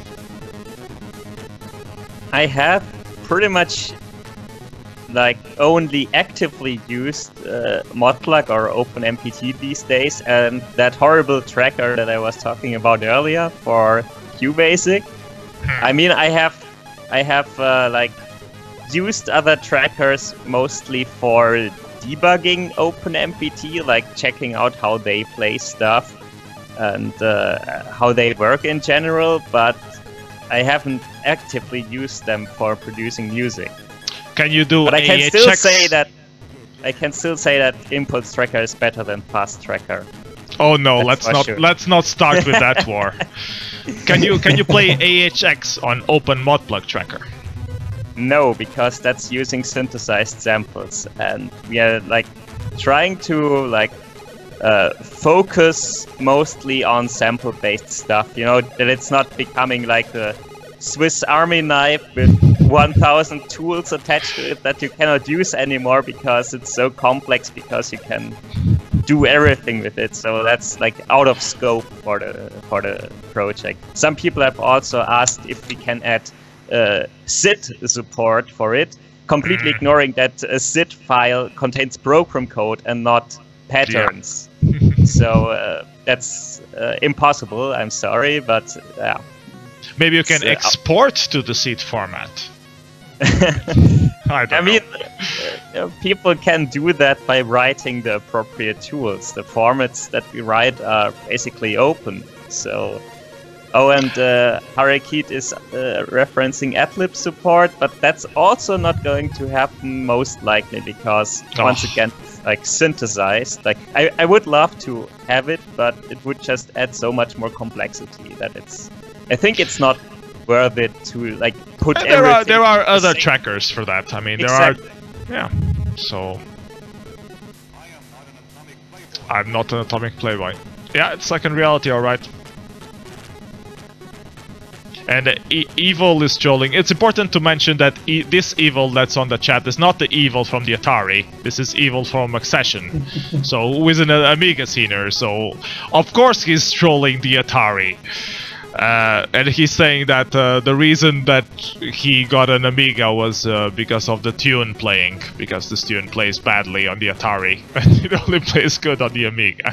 I have pretty much like only actively used Modplug or OpenMPT these days, and that horrible tracker that I was talking about earlier for QBasic. I mean, I have like used other trackers mostly for debugging OpenMPT, like checking out how they play stuff and how they work in general, but I haven't actively used them for producing music. Can you do? But I can still say that Impulse Tracker is better than Fast Tracker. Oh no, let's not start with that war. Can you play AHX on Open Modplug Tracker? No, because that's using synthesized samples, and we are like trying to like focus mostly on sample-based stuff. You know, that it's not becoming like a Swiss Army knife with 1,000 tools attached to it that you cannot use anymore because it's so complex. Because you can do everything with it. So that's like out of scope for the project. Some people have also asked if we can add SID support for it, completely ignoring that a SID file contains program code and not patterns. Yeah. So that's impossible. I'm sorry, but yeah. Maybe you can export to the SID format. I mean, people can do that by writing the appropriate tools. The formats that we write are basically open. So, and Harakit is referencing adlib support, but that's also not going to happen most likely because once again, like synthesized. Like I would love to have it, but it would just add so much more complexity that I think it's not worth it to like put everything. There are other trackers for that. I mean, exactly. There are, yeah. So I'm not an atomic playboy. Yeah, it's Second Reality, all right. And Evil is trolling. It's important to mention that this Evil that's on the chat is not the Evil from the Atari. This is Evil from Accession. So who is an Amiga scener. So of course he's trolling the Atari. And he's saying that the reason that he got an Amiga was because of the tune playing, because this tune plays badly on the Atari, and it only plays good on the Amiga.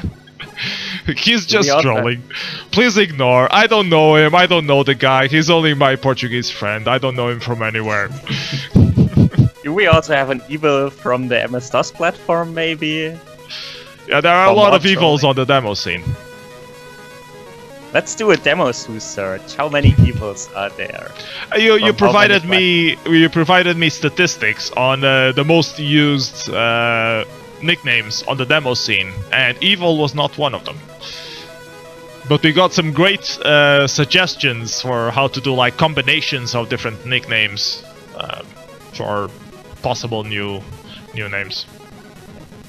He's just trolling. Please ignore. I don't know him. I don't know the guy. He's only my Portuguese friend. I don't know him from anywhere. Do we also have an Evil from the MS-DOS platform, maybe? Yeah, there are a lot of Evils on the demo scene. Let's do a Demoscene search. How many Evils are there? You provided me statistics on the most used nicknames on the demo scene, and Evil was not one of them. But we got some great suggestions for how to do like combinations of different nicknames for possible new names.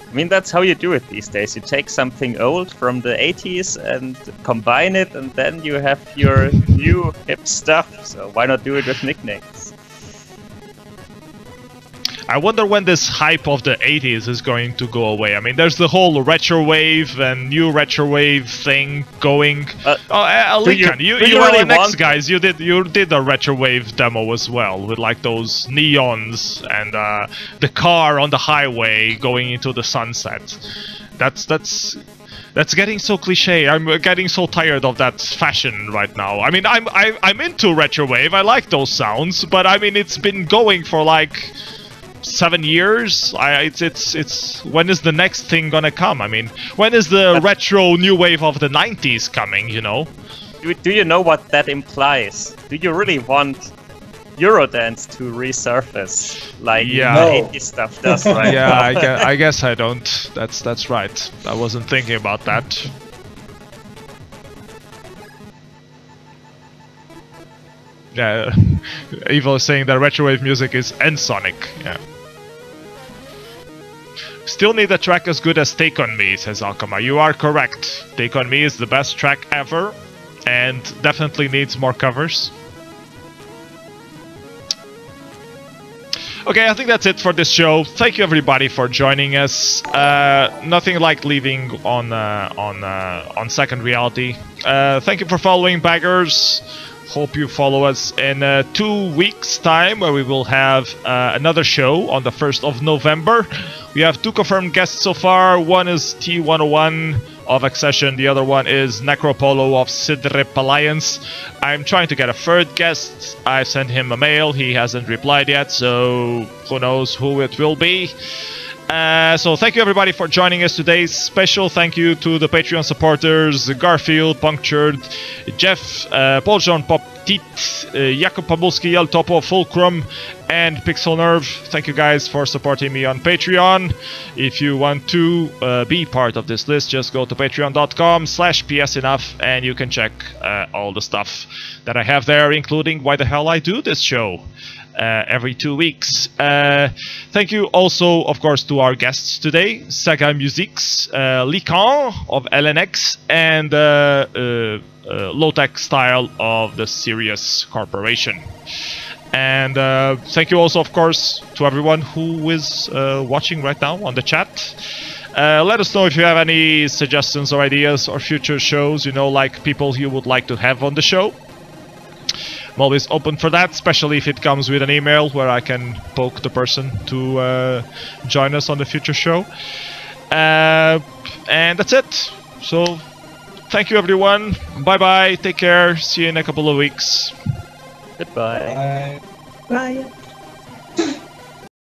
I mean, that's how you do it these days. You take something old from the 80s and combine it, and then you have your new hip stuff. So why not do it with nicknames? I wonder when this hype of the 80s is going to go away. I mean, there's the whole retrowave and new retrowave thing going. Lycan, you were the next guys. You did a retrowave demo as well with like those neons and the car on the highway going into the sunset. That's getting so cliche. I'm getting so tired of that fashion right now. I mean, I'm into retrowave. I like those sounds, but I mean, it's been going for like 7 years. It's when is the next thing gonna come? I mean, when is the retro new wave of the 90s coming, you know? Do you know what that implies? Do you really want Eurodance to resurface like the 80s stuff does right yeah, now? I guess I don't. That's right. I wasn't thinking about that. Yeah, Evil is saying that retrowave music is ensonic. Yeah. Still need a track as good as Take On Me, says Akama. You are correct. Take On Me is the best track ever, and definitely needs more covers. Okay, I think that's it for this show. Thank you everybody for joining us. Nothing like leaving on Second Reality. Thank you for following, baggers. Hope you follow us in 2 weeks' time, where we will have another show on the 1st of November. We have 2 confirmed guests so far. One is T101 of Accession, the other one is Necropolo of Sidrip Alliance. I'm trying to get a 3rd guest. I sent him a mail, he hasn't replied yet, so who knows who it will be. So thank you everybody for joining us today. Special thank you to the Patreon supporters: Garfield, Punctured, Jeff, Paul John Pop Teat, Jakub Pabulski, El Topo, Fulcrum, and Pixel Nerve. Thank you guys for supporting me on Patreon. If you want to be part of this list, just go to patreon.com/psenough and you can check all the stuff that I have there, including why the hell I do this show every 2 weeks. Thank you also, of course, to our guests today: Saga Musix, Lycan of LNX, and lotek style of the Sirius Corporation. And thank you also, of course, to everyone who is watching right now on the chat. Let us know if you have any suggestions or ideas or future shows, you know, like people you would like to have on the show. I'm always open for that, especially if it comes with an email where I can poke the person to join us on the future show. And that's it. So, thank you everyone. Bye bye. Take care. See you in a couple of weeks. Goodbye. Bye. Bye.